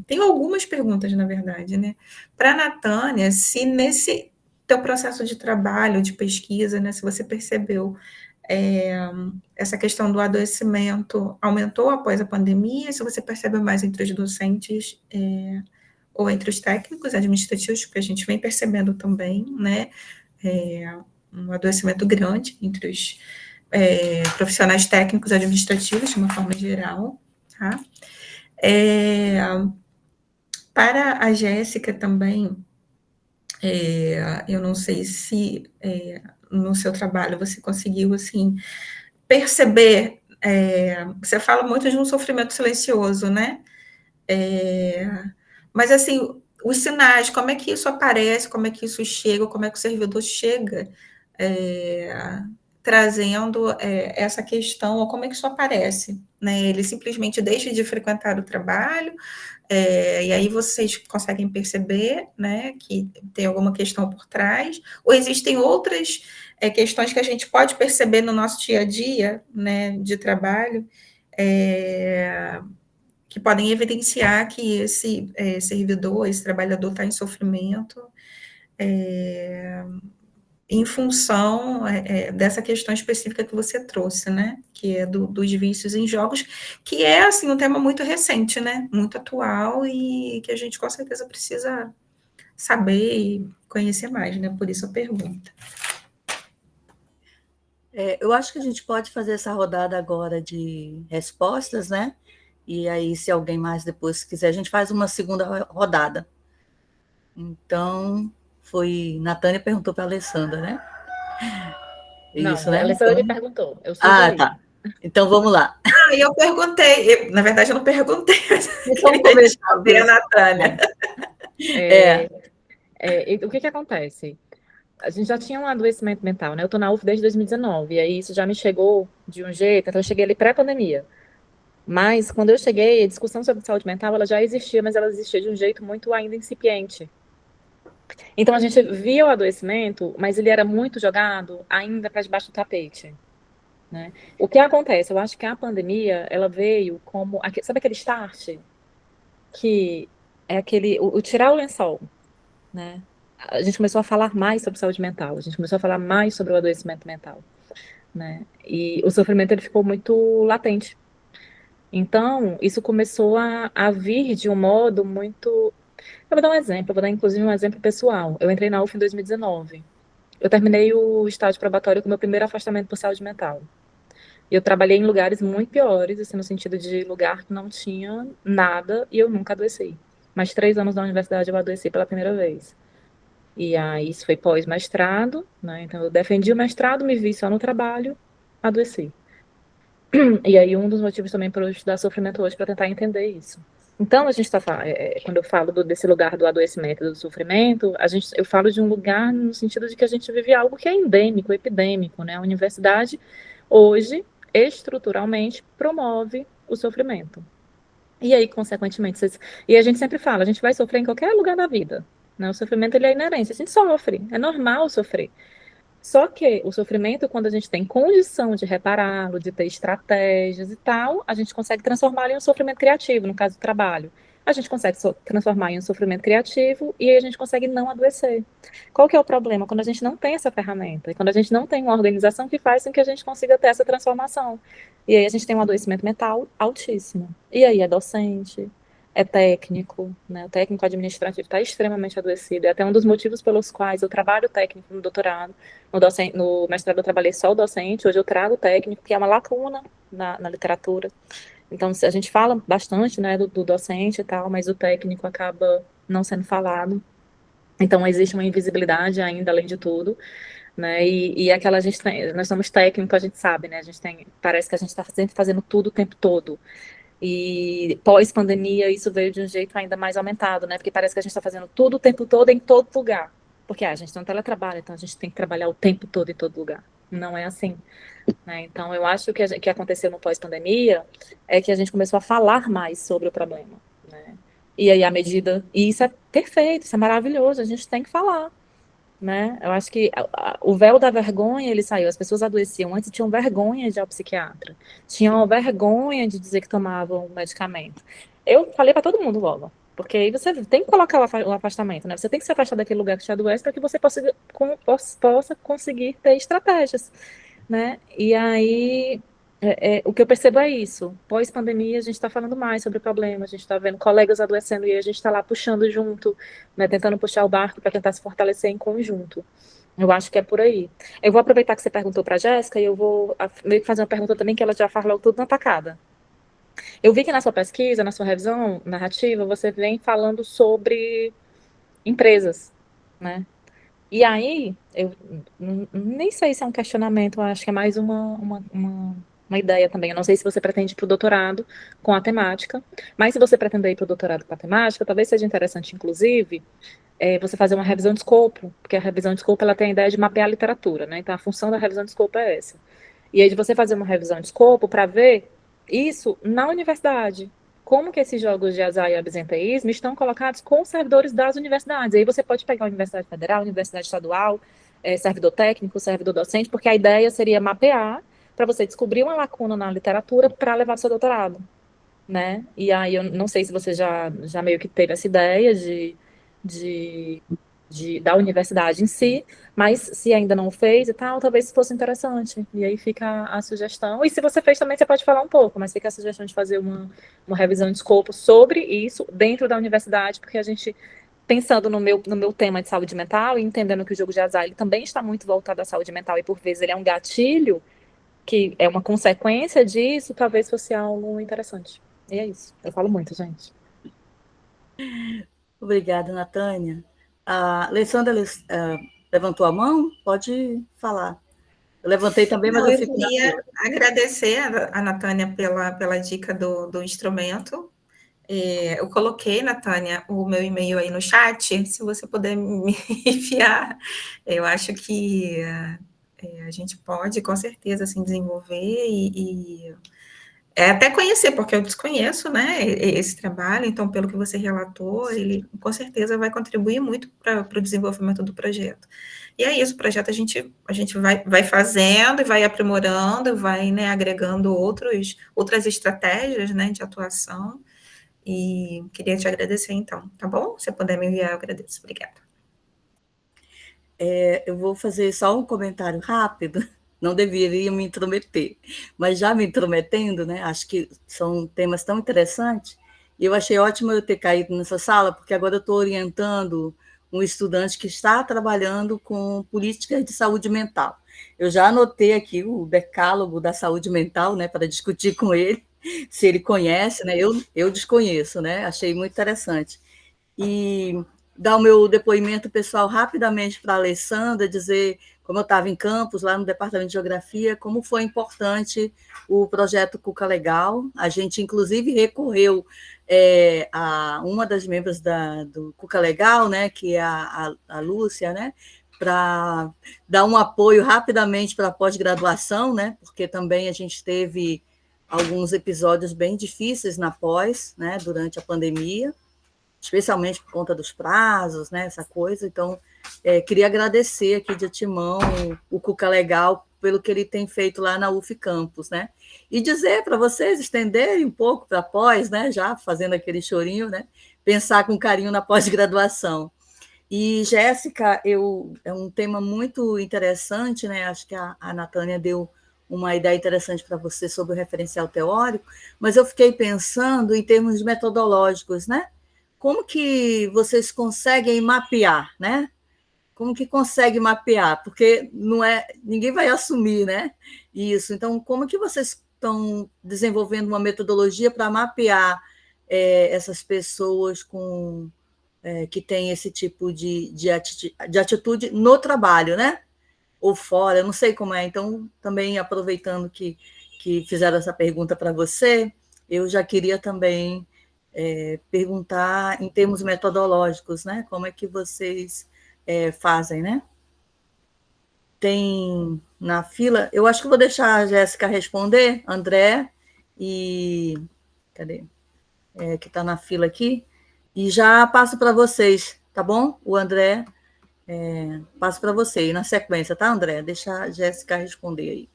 tenho algumas perguntas, na verdade, né, para a Natânia, se nesse teu processo de trabalho, de pesquisa, né, se você percebeu essa questão do adoecimento aumentou após a pandemia, se você percebe mais entre os docentes ou entre os técnicos administrativos, porque a gente vem percebendo também, né, um adoecimento grande entre os profissionais técnicos administrativos, de uma forma geral, tá? Para a Jéssica também, eu não sei se no seu trabalho você conseguiu, assim, perceber, você fala muito de um sofrimento silencioso, né? Mas, assim, os sinais, como é que isso aparece, como é que isso chega, como é que o servidor chega trazendo essa questão, ou como é que isso aparece, né? Ele simplesmente deixa de frequentar o trabalho, e aí vocês conseguem perceber, né, que tem alguma questão por trás, ou existem outras questões que a gente pode perceber no nosso dia a dia, né, de trabalho, que podem evidenciar que esse servidor, esse trabalhador está em sofrimento, em função dessa questão específica que você trouxe, né, que é dos vícios em jogos, que é, assim, um tema muito recente, né, muito atual e que a gente, com certeza, precisa saber e conhecer mais, né, por isso a pergunta. Eu acho que a gente pode fazer essa rodada agora de respostas, né, e aí, se alguém mais depois quiser, a gente faz uma segunda rodada. Então, Natânia perguntou para a Alessandra, né? Isso, Não, né? a Alessandra me perguntou. Eu Tá. Então, vamos lá. Eu perguntei, na verdade, eu não perguntei, mas Então, queria responder a Natânia. O que acontece? A gente já tinha um adoecimento mental, né? Eu tô na UF desde 2019, e aí isso já me chegou de um jeito, então eu cheguei ali pré-pandemia. Mas, quando eu cheguei, a discussão sobre saúde mental, ela já existia, mas ela existia de um jeito muito ainda incipiente. Então, a gente via o adoecimento, mas ele era muito jogado ainda para debaixo do tapete, né? O que acontece? Eu acho que a pandemia, ela veio como, sabe aquele start? Que é aquele, o tirar o lençol, né? A gente começou a falar mais sobre saúde mental, a gente começou a falar mais sobre o adoecimento mental, né? E o sofrimento, ele ficou muito latente. Então, isso começou a vir de um modo muito... Eu vou dar um exemplo, eu vou dar inclusive um exemplo pessoal. Eu entrei na UF em 2019. Eu terminei o estágio probatório com o meu primeiro afastamento por saúde mental. E eu trabalhei em lugares muito piores, assim, no sentido de lugar que não tinha nada, e eu nunca adoeci. Mas 3 anos na universidade eu adoeci pela primeira vez. E aí isso foi pós-mestrado, né? Então eu defendi o mestrado, me vi só no trabalho, adoeci. E aí um dos motivos também para eu estudar sofrimento hoje, para tentar entender isso. Então, a gente está quando eu falo desse lugar do adoecimento, do sofrimento, eu falo de um lugar no sentido de que a gente vive algo que é endêmico, epidêmico, né? A universidade, hoje, estruturalmente, promove o sofrimento. E aí, consequentemente, e a gente sempre fala, a gente vai sofrer em qualquer lugar da vida, né? O sofrimento, ele é inerente, a gente sofre, é normal sofrer. Só que o sofrimento, quando a gente tem condição de repará-lo, de ter estratégias e tal, a gente consegue transformá-lo em um sofrimento criativo, no caso do trabalho. A gente consegue transformar em um sofrimento criativo e aí a gente consegue não adoecer. Qual que é o problema? Quando a gente não tem essa ferramenta e quando a gente não tem uma organização que faz com que a gente consiga ter essa transformação. E aí a gente tem um adoecimento mental altíssimo. E aí é docente, é técnico, né? O técnico administrativo está extremamente adoecido. É até um dos motivos pelos quais eu trabalho técnico no doutorado. No mestrado eu trabalhei só o docente, hoje eu trago o técnico, que é uma lacuna na literatura. Então, a gente fala bastante, né, do docente e tal, mas o técnico acaba não sendo falado. Então, existe uma invisibilidade ainda, além de tudo, né, e aquela nós somos técnicos, a gente sabe, né, parece que a gente está sempre fazendo tudo o tempo todo. E pós-pandemia, isso veio de um jeito ainda mais aumentado, né, porque parece que a gente está fazendo tudo o tempo todo, em todo lugar. Porque a gente tem um teletrabalho, então a gente tem que trabalhar o tempo todo em todo lugar. Não é assim, né? Então, eu acho que o que aconteceu no pós-pandemia é que a gente começou a falar mais sobre o problema, né? E aí, e isso é perfeito, isso é maravilhoso, a gente tem que falar, né? Eu acho que o véu da vergonha, ele saiu, as pessoas adoeciam antes, tinham vergonha de ir ao psiquiatra, tinham vergonha de dizer que tomavam medicamento. Eu falei para todo mundo logo, porque aí você tem que colocar o afastamento, né? Você tem que se afastar daquele lugar que te adoece para que você possa conseguir ter estratégias, né? E aí, o que eu percebo é isso. Pós-pandemia, a gente está falando mais sobre o problema, a gente está vendo colegas adoecendo e a gente está lá puxando junto, né? Tentando puxar o barco para tentar se fortalecer em conjunto. Eu acho que é por aí. Eu vou aproveitar que você perguntou para a Jéssica e eu vou meio que fazer uma pergunta também que ela já falou tudo na tacada. Eu vi que na sua pesquisa, na sua revisão narrativa, você vem falando sobre empresas, né? E aí, eu nem sei se é um questionamento, eu acho que é mais uma ideia também. Eu não sei se você pretende ir para o doutorado com a temática, mas se você pretender ir para o doutorado com a temática, talvez seja interessante, inclusive, você fazer uma revisão de escopo, porque a revisão de escopo ela tem a ideia de mapear a literatura, né? Então, a função da revisão de escopo é essa. E aí, de você fazer uma revisão de escopo para ver isso na universidade. Como que esses jogos de azar e absenteísmo estão colocados com os servidores das universidades. Aí você pode pegar a Universidade Federal, Universidade Estadual, servidor técnico, servidor docente, porque a ideia seria mapear para você descobrir uma lacuna na literatura para levar para o seu doutorado, né? E aí eu não sei se você já meio que teve essa ideia de, da universidade em si, mas se ainda não fez e tal, talvez fosse interessante. E aí fica a sugestão. E se você fez também, você pode falar um pouco, mas fica a sugestão de fazer uma revisão de escopo sobre isso dentro da universidade, porque a gente, pensando no meu tema de saúde mental e entendendo que o jogo de azar ele também está muito voltado à saúde mental e por vezes ele é um gatilho, que é uma consequência disso, talvez fosse algo interessante. E é isso. Eu falo muito, gente. Obrigada, Natânia. A Alessandra levantou a mão? Pode falar. Eu levantei também, mas eu fico... queria agradecer a Natânia pela dica do instrumento. Eu coloquei, Natânia, o meu e-mail aí no chat, se você puder me enviar, eu acho que a gente pode, com certeza, assim, desenvolver e até conhecer, porque eu desconheço, né, esse trabalho, então, pelo que você relatou, ele com certeza vai contribuir muito para o desenvolvimento do projeto. E é isso, o projeto a gente vai fazendo e vai aprimorando, vai, né, agregando outras estratégias, né, de atuação, e queria te agradecer, então, tá bom? Se puder me enviar, eu agradeço. Obrigada. Eu vou fazer só um comentário rápido, não deveria me intrometer, mas já me intrometendo, né? Acho que são temas tão interessantes, e eu achei ótimo eu ter caído nessa sala, porque agora eu estou orientando um estudante que está trabalhando com políticas de saúde mental. Eu já anotei aqui o decálogo da saúde mental, né, para discutir com ele, se ele conhece, né? Eu desconheço, né? Achei muito interessante. E dar o meu depoimento pessoal rapidamente para a Alessandra, dizer como eu estava em Campos, lá no Departamento de Geografia, como foi importante o projeto Cuca Legal. A gente, inclusive, recorreu a uma das membros do Cuca Legal, né, que é a Lúcia, né, para dar um apoio rapidamente para a pós-graduação, né, porque também a gente teve alguns episódios bem difíceis na pós, né, durante a pandemia, especialmente por conta dos prazos, né, essa coisa. Então, queria agradecer aqui de antemão o Cuca Legal pelo que ele tem feito lá na UF Campus, né, e dizer para vocês estenderem um pouco para pós, né, já fazendo aquele chorinho, né, pensar com carinho na pós-graduação. E, Jéssica, é um tema muito interessante, né, acho que a Natânia deu uma ideia interessante para você sobre o referencial teórico, mas eu fiquei pensando em termos metodológicos, né? Como que vocês conseguem mapear, né? Como que consegue mapear? Porque ninguém vai assumir, né? Isso. Então, como que vocês estão desenvolvendo uma metodologia para mapear essas pessoas que têm esse tipo de atitude no trabalho, né? Ou fora, eu não sei como é. Então, também aproveitando que fizeram essa pergunta para você, eu já queria também perguntar em termos metodológicos, né? Como é que vocês fazem, né? Tem na fila, eu acho que vou deixar a Jéssica responder, André, e cadê? Que está na fila aqui, e já passo para vocês, tá bom? O André, passo para você, e na sequência, tá, André? Deixa a Jéssica responder aí.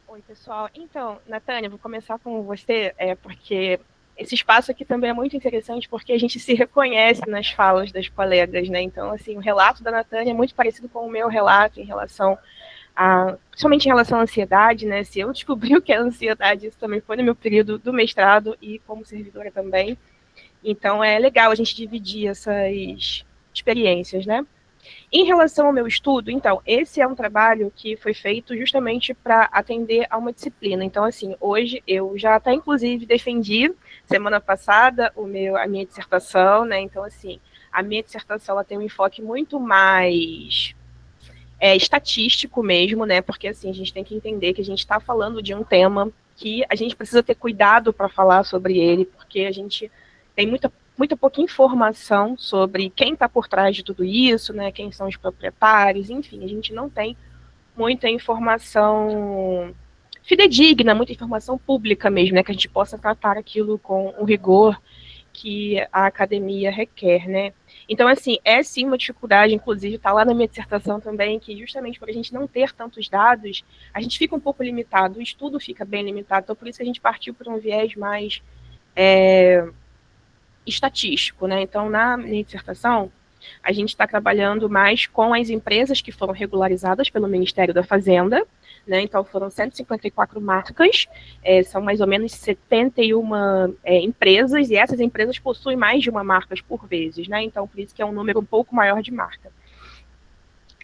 Oi, pessoal. Então, Natânia, vou começar com você, porque esse espaço aqui também é muito interessante, porque a gente se reconhece nas falas das colegas, né? Então, assim, o relato da Natânia é muito parecido com o meu relato em relação principalmente em relação à ansiedade, né? Se eu descobri o que é ansiedade, isso também foi no meu período do mestrado e como servidora também. Então, é legal a gente dividir essas experiências, né? Em relação ao meu estudo, então, esse é um trabalho que foi feito justamente para atender a uma disciplina. Então, assim, hoje eu já até, inclusive, defendi, semana passada, a minha dissertação, né? Então, assim, a minha dissertação ela tem um enfoque muito mais estatístico mesmo, né? Porque, assim, a gente tem que entender que a gente está falando de um tema que a gente precisa ter cuidado para falar sobre ele, porque a gente tem muita pouca informação sobre quem está por trás de tudo isso, né? Quem são os proprietários, enfim, a gente não tem muita informação fidedigna, muita informação pública mesmo, né? Que a gente possa tratar aquilo com o rigor que a academia requer, né? Então, assim, é sim uma dificuldade, inclusive, está lá na minha dissertação também, que justamente por a gente não ter tantos dados, a gente fica um pouco limitado, o estudo fica bem limitado, então por isso que a gente partiu para um viés mais estatístico, né? Então, na minha dissertação, a gente está trabalhando mais com as empresas que foram regularizadas pelo Ministério da Fazenda, né? Então, foram 154 marcas, são mais ou menos 71 empresas, e essas empresas possuem mais de uma marca por vezes, né? Então, por isso que é um número um pouco maior de marca.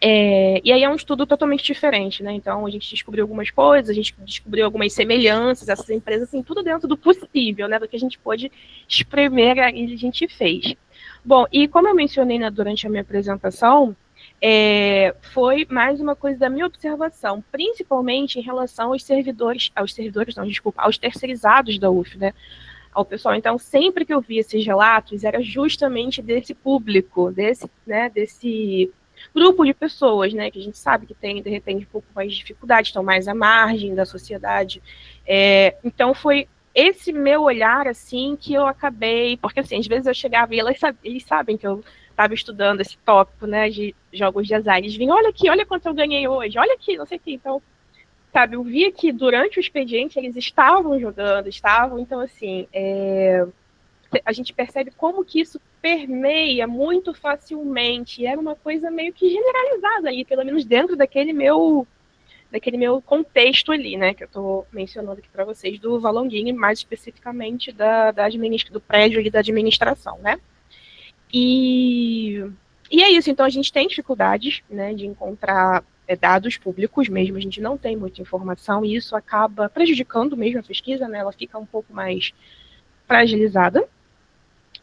E aí é um estudo totalmente diferente, né? Então, a gente descobriu algumas coisas, a gente descobriu algumas semelhanças, essas empresas, assim, tudo dentro do possível, né? Do que a gente pôde espremer, e a gente fez. Bom, e como eu mencionei durante a minha apresentação, foi mais uma coisa da minha observação, principalmente em relação aos aos terceirizados da UF, né? Ao pessoal. Então, sempre que eu via esses relatos, era justamente desse público, desse grupo de pessoas, né, que a gente sabe que tem, de repente, um pouco mais de dificuldade, estão mais à margem da sociedade. Então, foi esse meu olhar, assim, que eu acabei... Porque, assim, às vezes eu chegava e eles sabem que eu estava estudando esse tópico, né, de jogos de azar. Eles vinham, olha aqui, olha quanto eu ganhei hoje, olha aqui, não sei o que. Então, sabe, eu via que durante o expediente eles estavam jogando, então, assim... a gente percebe como que isso permeia muito facilmente, era uma coisa meio que generalizada ali, pelo menos dentro daquele meu contexto ali, né, que eu estou mencionando aqui para vocês, do Valonguini, mais especificamente do prédio ali da administração, né. E é isso, então a gente tem dificuldades, né, de encontrar dados públicos mesmo, a gente não tem muita informação, e isso acaba prejudicando mesmo a pesquisa, né, ela fica um pouco mais fragilizada.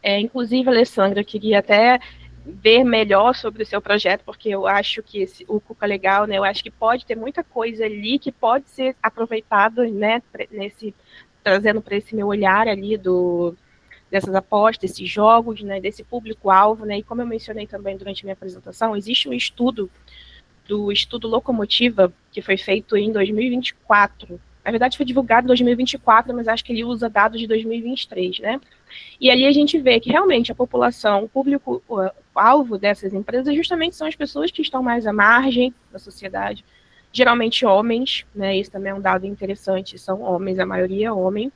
Inclusive, Alessandra, eu queria até ver melhor sobre o seu projeto, porque eu acho que o Cuca Legal, né, eu acho que pode ter muita coisa ali que pode ser aproveitada, né, trazendo para esse meu olhar ali dessas apostas, desses jogos, né, desse público-alvo, né, e como eu mencionei também durante a minha apresentação, existe um estudo do Estudo Locomotiva, que foi feito em 2024. Na verdade, foi divulgado em 2024, mas acho que ele usa dados de 2023, né? E ali a gente vê que realmente a população, o público-alvo dessas empresas, justamente são as pessoas que estão mais à margem da sociedade, geralmente homens, né? Isso também é um dado interessante, são homens, a maioria é homem.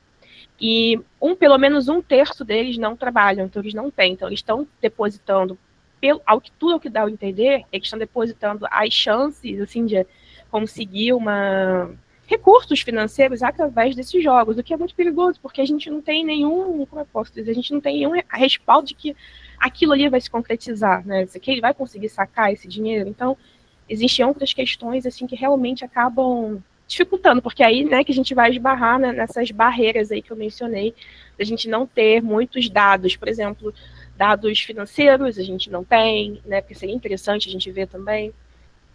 E pelo menos 1/3 deles não trabalham, então eles não têm, então eles estão depositando, tudo ao que dá a entender, eles estão depositando as chances, assim, de conseguir recursos financeiros através desses jogos, o que é muito perigoso, porque a gente não tem nenhum, como eu posso dizer, a gente não tem nenhum respaldo de que aquilo ali vai se concretizar, né, que ele vai conseguir sacar esse dinheiro, então existem outras questões, assim, que realmente acabam dificultando, porque aí, né, que a gente vai esbarrar, né, nessas barreiras aí que eu mencionei, da gente não ter muitos dados, por exemplo, dados financeiros a gente não tem, né, porque seria interessante a gente ver também.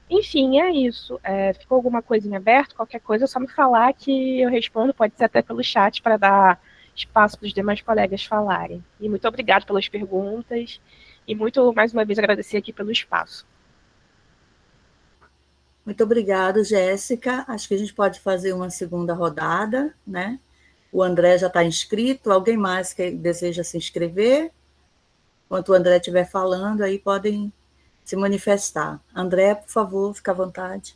Enfim, é isso. Ficou alguma coisa em aberto? Qualquer coisa é só me falar que eu respondo, pode ser até pelo chat para dar espaço para os demais colegas falarem. E muito obrigado pelas perguntas e muito, mais uma vez, agradecer aqui pelo espaço. Muito obrigada, Jéssica. Acho que a gente pode fazer uma segunda rodada, né? O André já está inscrito. Alguém mais que deseja se inscrever? Enquanto o André estiver falando, aí podem se manifestar. André, por favor, fica à vontade.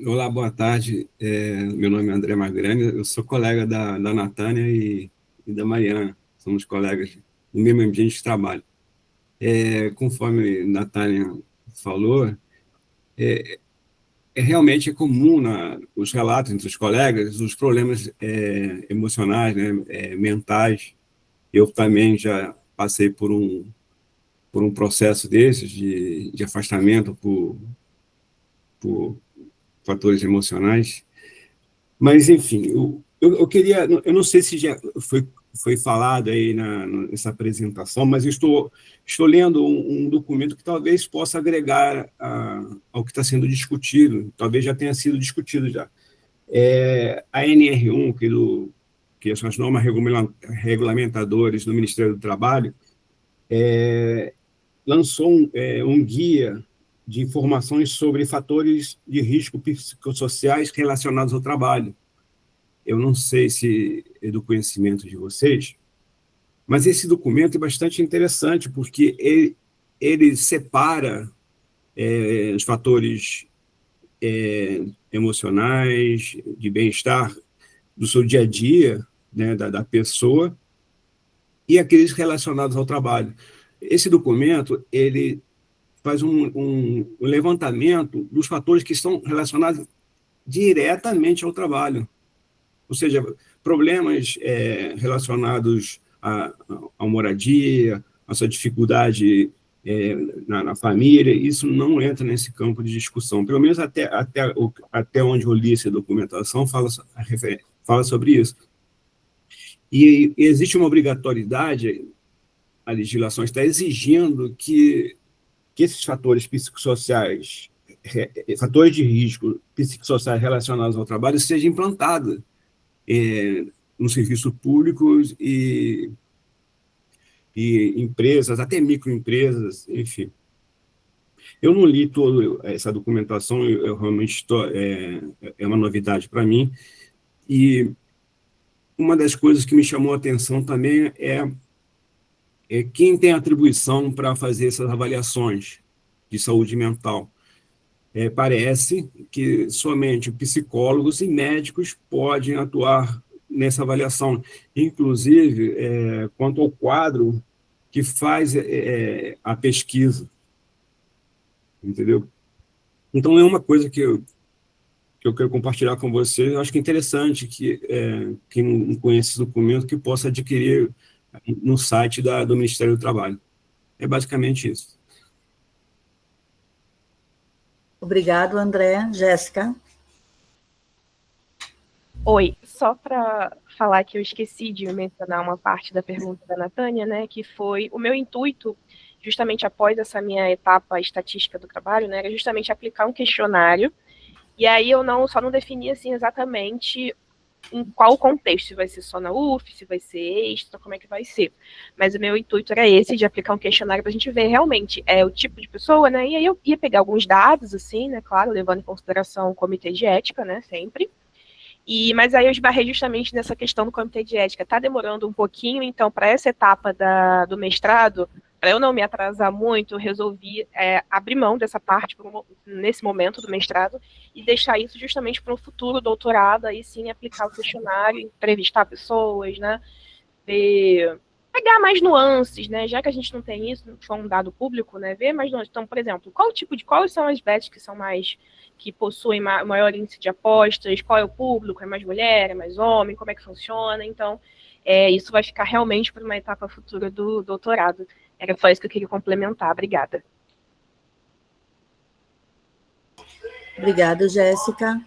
Olá, boa tarde. Meu nome é André Magrani, eu sou colega da Natânia e da Mariana. Somos colegas no mesmo ambiente de trabalho. Conforme a Natânia falou, realmente é comum os relatos entre os colegas, os problemas emocionais, né, mentais. Eu também já passei por um processo desses de afastamento por fatores emocionais. Mas, enfim, eu queria, eu não sei se já foi falado aí nessa apresentação, mas eu estou lendo um documento que talvez possa agregar ao que está sendo discutido, talvez já tenha sido discutido já. A NR1, que são as normas regulamentadoras do Ministério do Trabalho, lançou um guia de informações sobre fatores de risco psicossociais relacionados ao trabalho. Eu não sei se é do conhecimento de vocês, mas esse documento é bastante interessante, porque ele separa os fatores emocionais, de bem-estar do seu dia a dia, né, da pessoa, e aqueles relacionados ao trabalho. Esse documento, ele faz um levantamento dos fatores que estão relacionados diretamente ao trabalho. Ou seja, problemas relacionados à moradia, à sua dificuldade na família, isso não entra nesse campo de discussão. Pelo menos até onde eu li essa documentação fala sobre isso. E existe uma obrigatoriedade, a legislação está exigindo que esses fatores psicossociais, fatores de risco psicossociais relacionados ao trabalho sejam implantados nos serviços públicos e empresas, até microempresas, enfim. Eu não li toda essa documentação, eu realmente é uma novidade para mim, e uma das coisas que me chamou a atenção também é quem tem atribuição para fazer essas avaliações de saúde mental. Parece que somente psicólogos e médicos podem atuar nessa avaliação, inclusive quanto ao quadro que faz a pesquisa, entendeu? Então, é uma coisa que eu quero compartilhar com você. Eu acho que é interessante que quem não conhece esse documento que possa adquirir no site do Ministério do Trabalho. É basicamente isso. Obrigado, André. Jéssica? Oi, só para falar que eu esqueci de mencionar uma parte da pergunta da Natânia, né, que foi o meu intuito justamente após essa minha etapa estatística do trabalho, né, era justamente aplicar um questionário, e aí eu só não definia, assim, exatamente em qual contexto, se vai ser só na UF, se vai ser extra, como é que vai ser. Mas o meu intuito era esse, de aplicar um questionário para a gente ver realmente o tipo de pessoa, né, e aí eu ia pegar alguns dados, assim, né, claro, levando em consideração o comitê de ética, né, sempre. Mas aí eu esbarrei justamente nessa questão do comitê de ética. Está demorando um pouquinho, então, para essa etapa do mestrado, para eu não me atrasar muito, eu resolvi abrir mão dessa parte nesse momento do mestrado e deixar isso justamente para um futuro doutorado, aí sim aplicar o questionário, entrevistar pessoas, né, pegar mais nuances, né, já que a gente não tem isso, não foi um dado público, né, ver mais nuances. Então, por exemplo, quais são as bets que são mais, que possuem maior índice de apostas, qual é o público, é mais mulher, é mais homem, como é que funciona, então, isso vai ficar realmente para uma etapa futura do doutorado. Era só isso que eu queria complementar. Obrigada. Obrigada, Jéssica.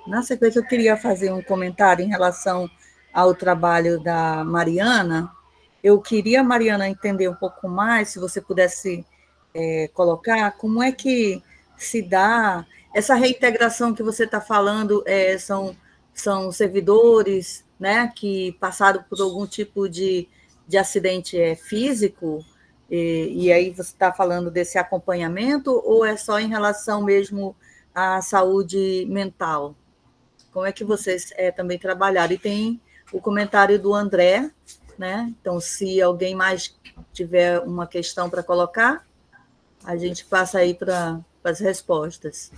Na sequência, eu queria fazer um comentário em relação ao trabalho da Mariana. Eu queria, Mariana, entender um pouco mais, se você pudesse colocar, como é que se dá essa reintegração que você está falando, são servidores, né, que passaram por algum tipo de acidente físico, e aí você está falando desse acompanhamento, ou é só em relação mesmo à saúde mental? Como é que vocês também trabalharam? E tem o comentário do André, né? Então, se alguém mais tiver uma questão para colocar, a gente passa aí para as respostas.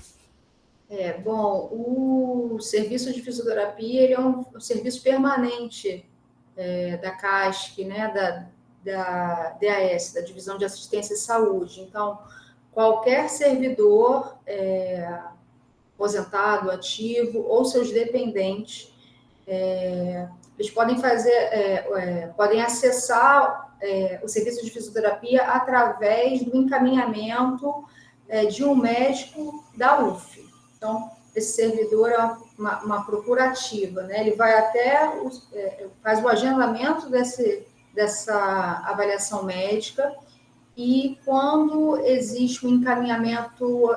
Bom, o serviço de fisioterapia ele é um serviço permanente da CASC, né, da DAS, da Divisão de Assistência e Saúde. Então, qualquer servidor aposentado, ativo, ou seus dependentes, eles podem podem acessar o serviço de fisioterapia através do encaminhamento de um médico da UF. Então, esse servidor é uma procura ativa, né? Ele vai faz o agendamento dessa avaliação médica, e quando existe um encaminhamento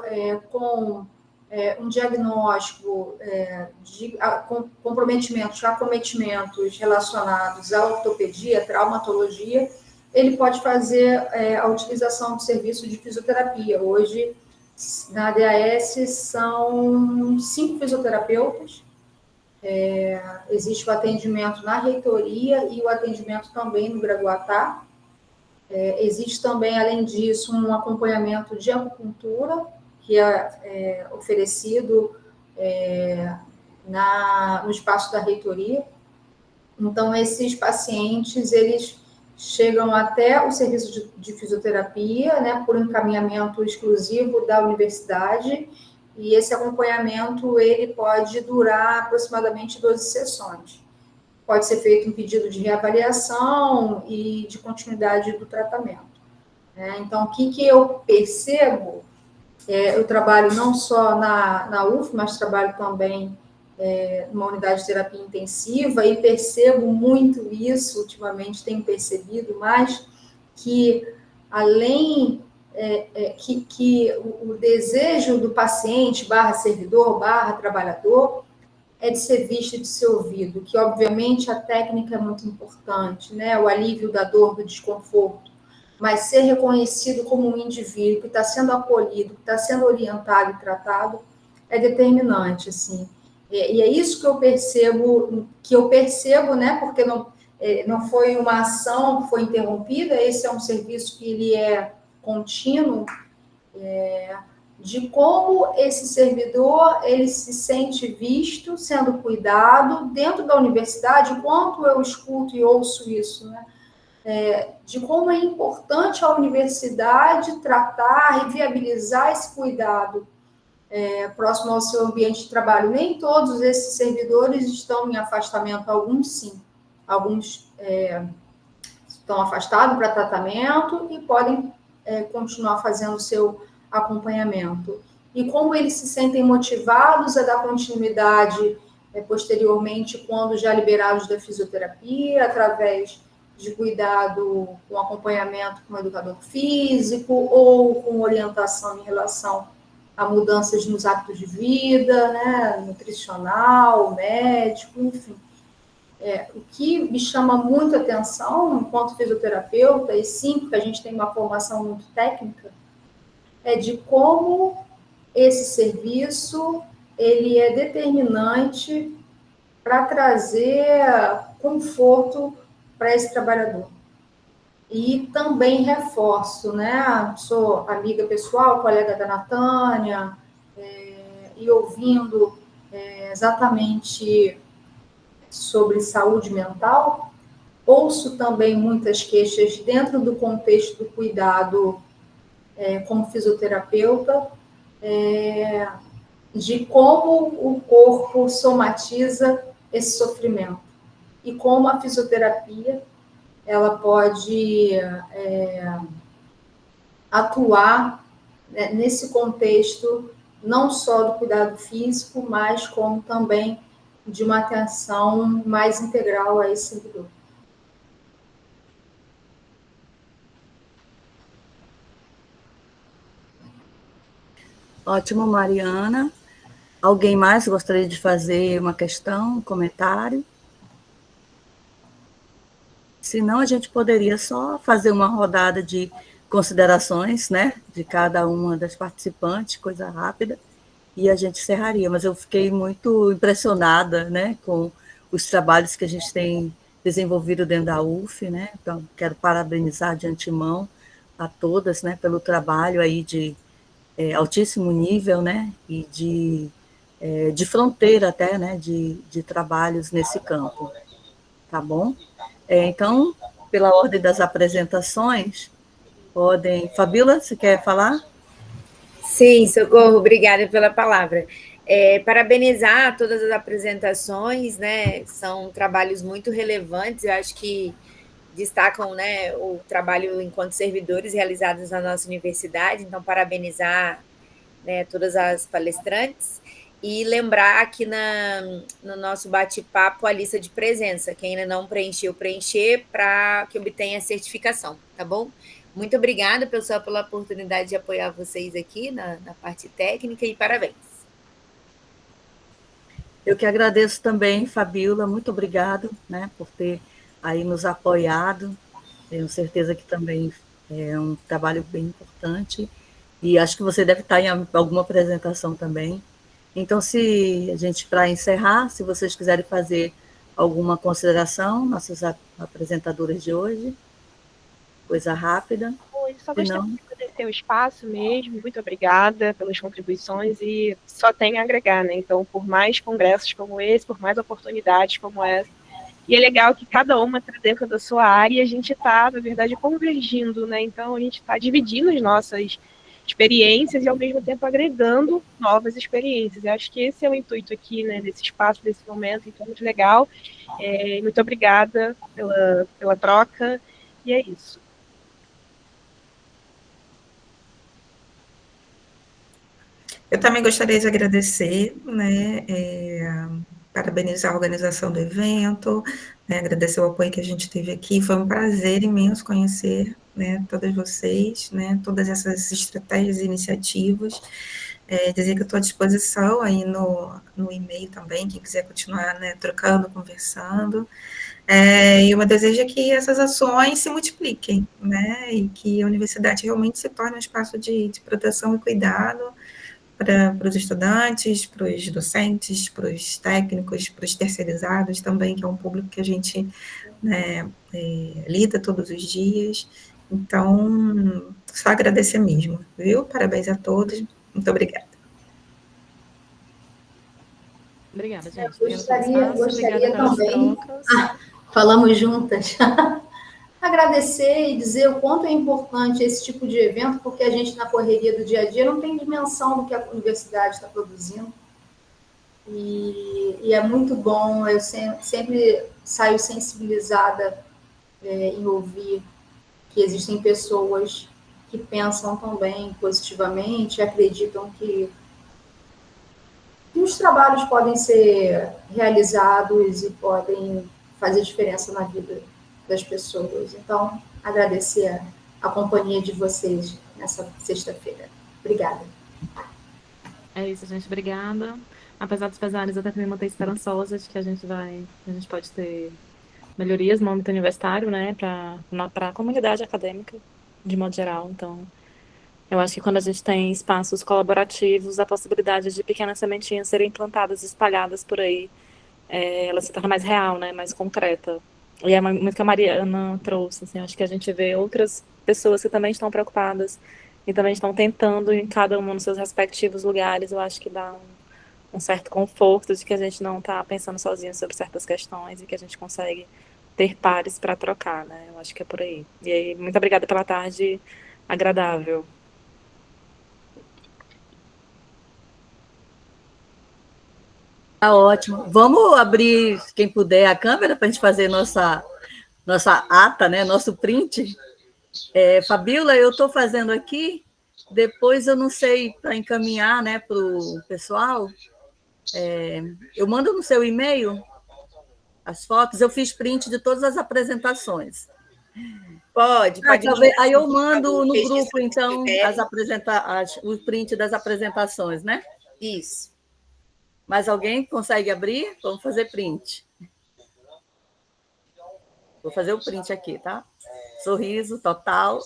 com um diagnóstico de acometimentos relacionados à ortopedia, traumatologia, ele pode fazer a utilização do serviço de fisioterapia. Hoje, na DAS, são 5 fisioterapeutas. Existe o atendimento na reitoria e o atendimento também no Graduatá. Existe também, além disso, um acompanhamento de acupuntura, que é oferecido no espaço da reitoria. Então, esses pacientes, eles chegam até o serviço de fisioterapia, né, por encaminhamento exclusivo da universidade, e esse acompanhamento ele pode durar aproximadamente 12 sessões. Pode ser feito um pedido de reavaliação e de continuidade do tratamento. Então, o que eu percebo? Eu trabalho não só na UF, mas trabalho também numa unidade de terapia intensiva, e percebo muito isso, ultimamente tenho percebido mais, que além que o desejo do paciente, /servidor, /trabalhador, é de ser visto e de ser ouvido, que obviamente a técnica é muito importante, né? O alívio da dor, do desconforto, mas ser reconhecido como um indivíduo que está sendo acolhido, que está sendo orientado e tratado, é determinante, assim. E é isso que eu percebo, né? Porque não foi uma ação que foi interrompida, esse é um serviço que ele é contínuo, de como esse servidor ele se sente visto, sendo cuidado dentro da universidade, enquanto eu escuto e ouço isso, né? De como é importante a universidade tratar e viabilizar esse cuidado próximo ao seu ambiente de trabalho. Nem todos esses servidores estão em afastamento, alguns sim, alguns estão afastados para tratamento e podem continuar fazendo o seu acompanhamento. E como eles se sentem motivados a dar continuidade posteriormente, quando já liberados da fisioterapia, através de cuidado com acompanhamento com o educador físico ou com orientação em relação a mudanças nos hábitos de vida, né, nutricional, médico, enfim. O que me chama muito a atenção, enquanto fisioterapeuta, e sim, porque a gente tem uma formação muito técnica, é de como esse serviço ele é determinante para trazer conforto para esse trabalhador. E também reforço, né? Sou amiga pessoal, colega da Natânia, e ouvindo exatamente sobre saúde mental, ouço também muitas queixas dentro do contexto do cuidado como fisioterapeuta, de como o corpo somatiza esse sofrimento e como a fisioterapia ela pode atuar, né, nesse contexto não só do cuidado físico, mas como também de uma atenção mais integral a esse servidor. Ótimo, Mariana. Alguém mais gostaria de fazer uma questão, um comentário? Se não, a gente poderia só fazer uma rodada de considerações, né, de cada uma das participantes, coisa rápida, e a gente encerraria. Mas eu fiquei muito impressionada, né, com os trabalhos que a gente tem desenvolvido dentro da UF, né? Então, quero parabenizar de antemão a todas, né, pelo trabalho aí de altíssimo nível, né, e de fronteira até, né, de trabalhos nesse campo, tá bom? Então, pela ordem das apresentações, podem... Fabíola, você quer falar? Sim, Socorro, obrigada pela palavra. Parabenizar todas as apresentações, né? São trabalhos muito relevantes, eu acho que destacam, né, o trabalho enquanto servidores realizados na nossa universidade, então parabenizar, né, todas as palestrantes e lembrar que no nosso bate-papo a lista de presença, quem ainda não preencheu, preencher para que obtenha a certificação, tá bom? Muito obrigada, pessoal, pela oportunidade de apoiar vocês aqui na parte técnica e parabéns. Eu que agradeço também, Fabíola, muito obrigado, né, por ter aí nos apoiado. Tenho certeza que também é um trabalho bem importante e acho que você deve estar em alguma apresentação também. Então, se a gente, para encerrar, se vocês quiserem fazer alguma consideração, nossas apresentadoras de hoje, coisa rápida. Só gostaria de agradecer o espaço mesmo, muito obrigada pelas contribuições e só tenho a agregar, né? Então, por mais congressos como esse, por mais oportunidades como essa, e é legal que cada uma está dentro da sua área e a gente está, na verdade, convergindo, né? Então, a gente está dividindo as nossas experiências e, ao mesmo tempo, agregando novas experiências. Eu acho que esse é o intuito aqui, né, desse espaço, desse momento, então, muito legal. Muito obrigada pela troca, e é isso. Eu também gostaria de agradecer, né, parabenizar a organização do evento, né, agradecer o apoio que a gente teve aqui, foi um prazer imenso conhecer, né, todas vocês, né, todas essas estratégias e iniciativas, dizer que eu estou à disposição aí no e-mail também, quem quiser continuar, né, trocando, conversando, e o meu desejo é que essas ações se multipliquem, né, e que a universidade realmente se torne um espaço de proteção e cuidado para os estudantes, para os docentes, para os técnicos, para os terceirizados também, que é um público que a gente, né, lida todos os dias. Então, só agradecer mesmo, viu? Parabéns a todos, muito obrigada. Obrigada, gente. Gostaria também, falamos juntas, agradecer e dizer o quanto é importante esse tipo de evento, porque a gente, na correria do dia a dia, não tem dimensão do que a universidade está produzindo. E é muito bom, eu sempre saio sensibilizada em ouvir que existem pessoas que pensam também positivamente, acreditam que os trabalhos podem ser realizados e podem fazer diferença na vida das pessoas. Então, agradecer a companhia de vocês nessa sexta-feira. Obrigada. É isso, gente. Obrigada. Apesar dos pesares, eu também me manter esperançosa de que a gente pode ter melhorias no âmbito universitário, né, para a comunidade acadêmica, de modo geral. Então, eu acho que quando a gente tem espaços colaborativos, a possibilidade de pequenas sementinhas serem plantadas e espalhadas por aí, ela se torna mais real, né, mais concreta. E é muito que a Mariana trouxe, assim, acho que a gente vê outras pessoas que também estão preocupadas e também estão tentando em cada um nos seus respectivos lugares. Eu acho que dá um certo conforto de que a gente não está pensando sozinho sobre certas questões e que a gente consegue ter pares para trocar, né? Eu acho que é por aí. E aí, muito obrigada pela tarde agradável. Tá ótimo. Vamos abrir, quem puder, a câmera para a gente fazer nossa ata, né? Nosso print. Fabíola, eu estou fazendo aqui, depois eu não sei para encaminhar, né, para o pessoal. Eu mando no seu e-mail as fotos, eu fiz print de todas as apresentações. Pode Aí eu mando no grupo, então, o print das apresentações, né? Isso. Mais alguém consegue abrir? Vamos fazer print. Vou fazer o print aqui, tá? Sorriso total.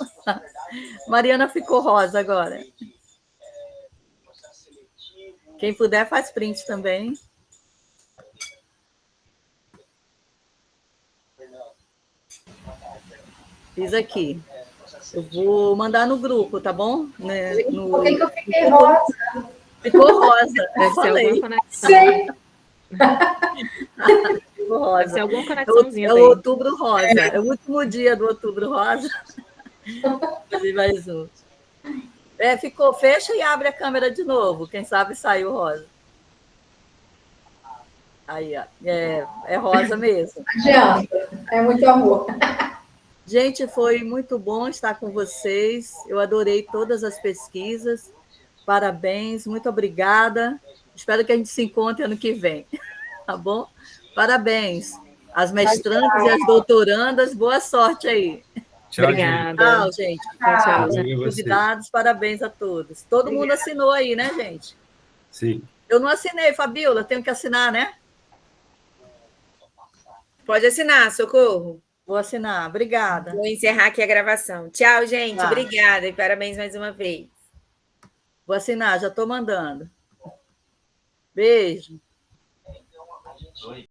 Mariana ficou rosa agora. Quem puder, faz print também. Fiz aqui. Eu vou mandar no grupo, tá bom? Né? Por que eu fiquei rosa? Ficou rosa. Deve ser alguma conexão. Sim. Ficou rosa. Deve ser alguma conexãozinha. É o outubro rosa. É o último dia do outubro rosa. Vou fazer mais um. Ficou. Fecha e abre a câmera de novo. Quem sabe saiu rosa. Aí, ó. É rosa mesmo. Adianta. É muito amor. Gente, foi muito bom estar com vocês. Eu adorei todas as pesquisas. Parabéns, muito obrigada. Espero que a gente se encontre ano que vem. Tá bom? Parabéns. As mestrandas e as doutorandas, boa sorte aí. Tchau, Obrigada. Tchau, gente. Tchau. Convidados, parabéns a todos. Todo mundo assinou aí, né, gente? Sim. Eu não assinei, Fabíola, tenho que assinar, né? Pode assinar, Socorro. Vou assinar, obrigada. Vou encerrar aqui a gravação. Tchau, gente. Tá. Obrigada e parabéns mais uma vez. Vou assinar, já estou mandando. Beijo.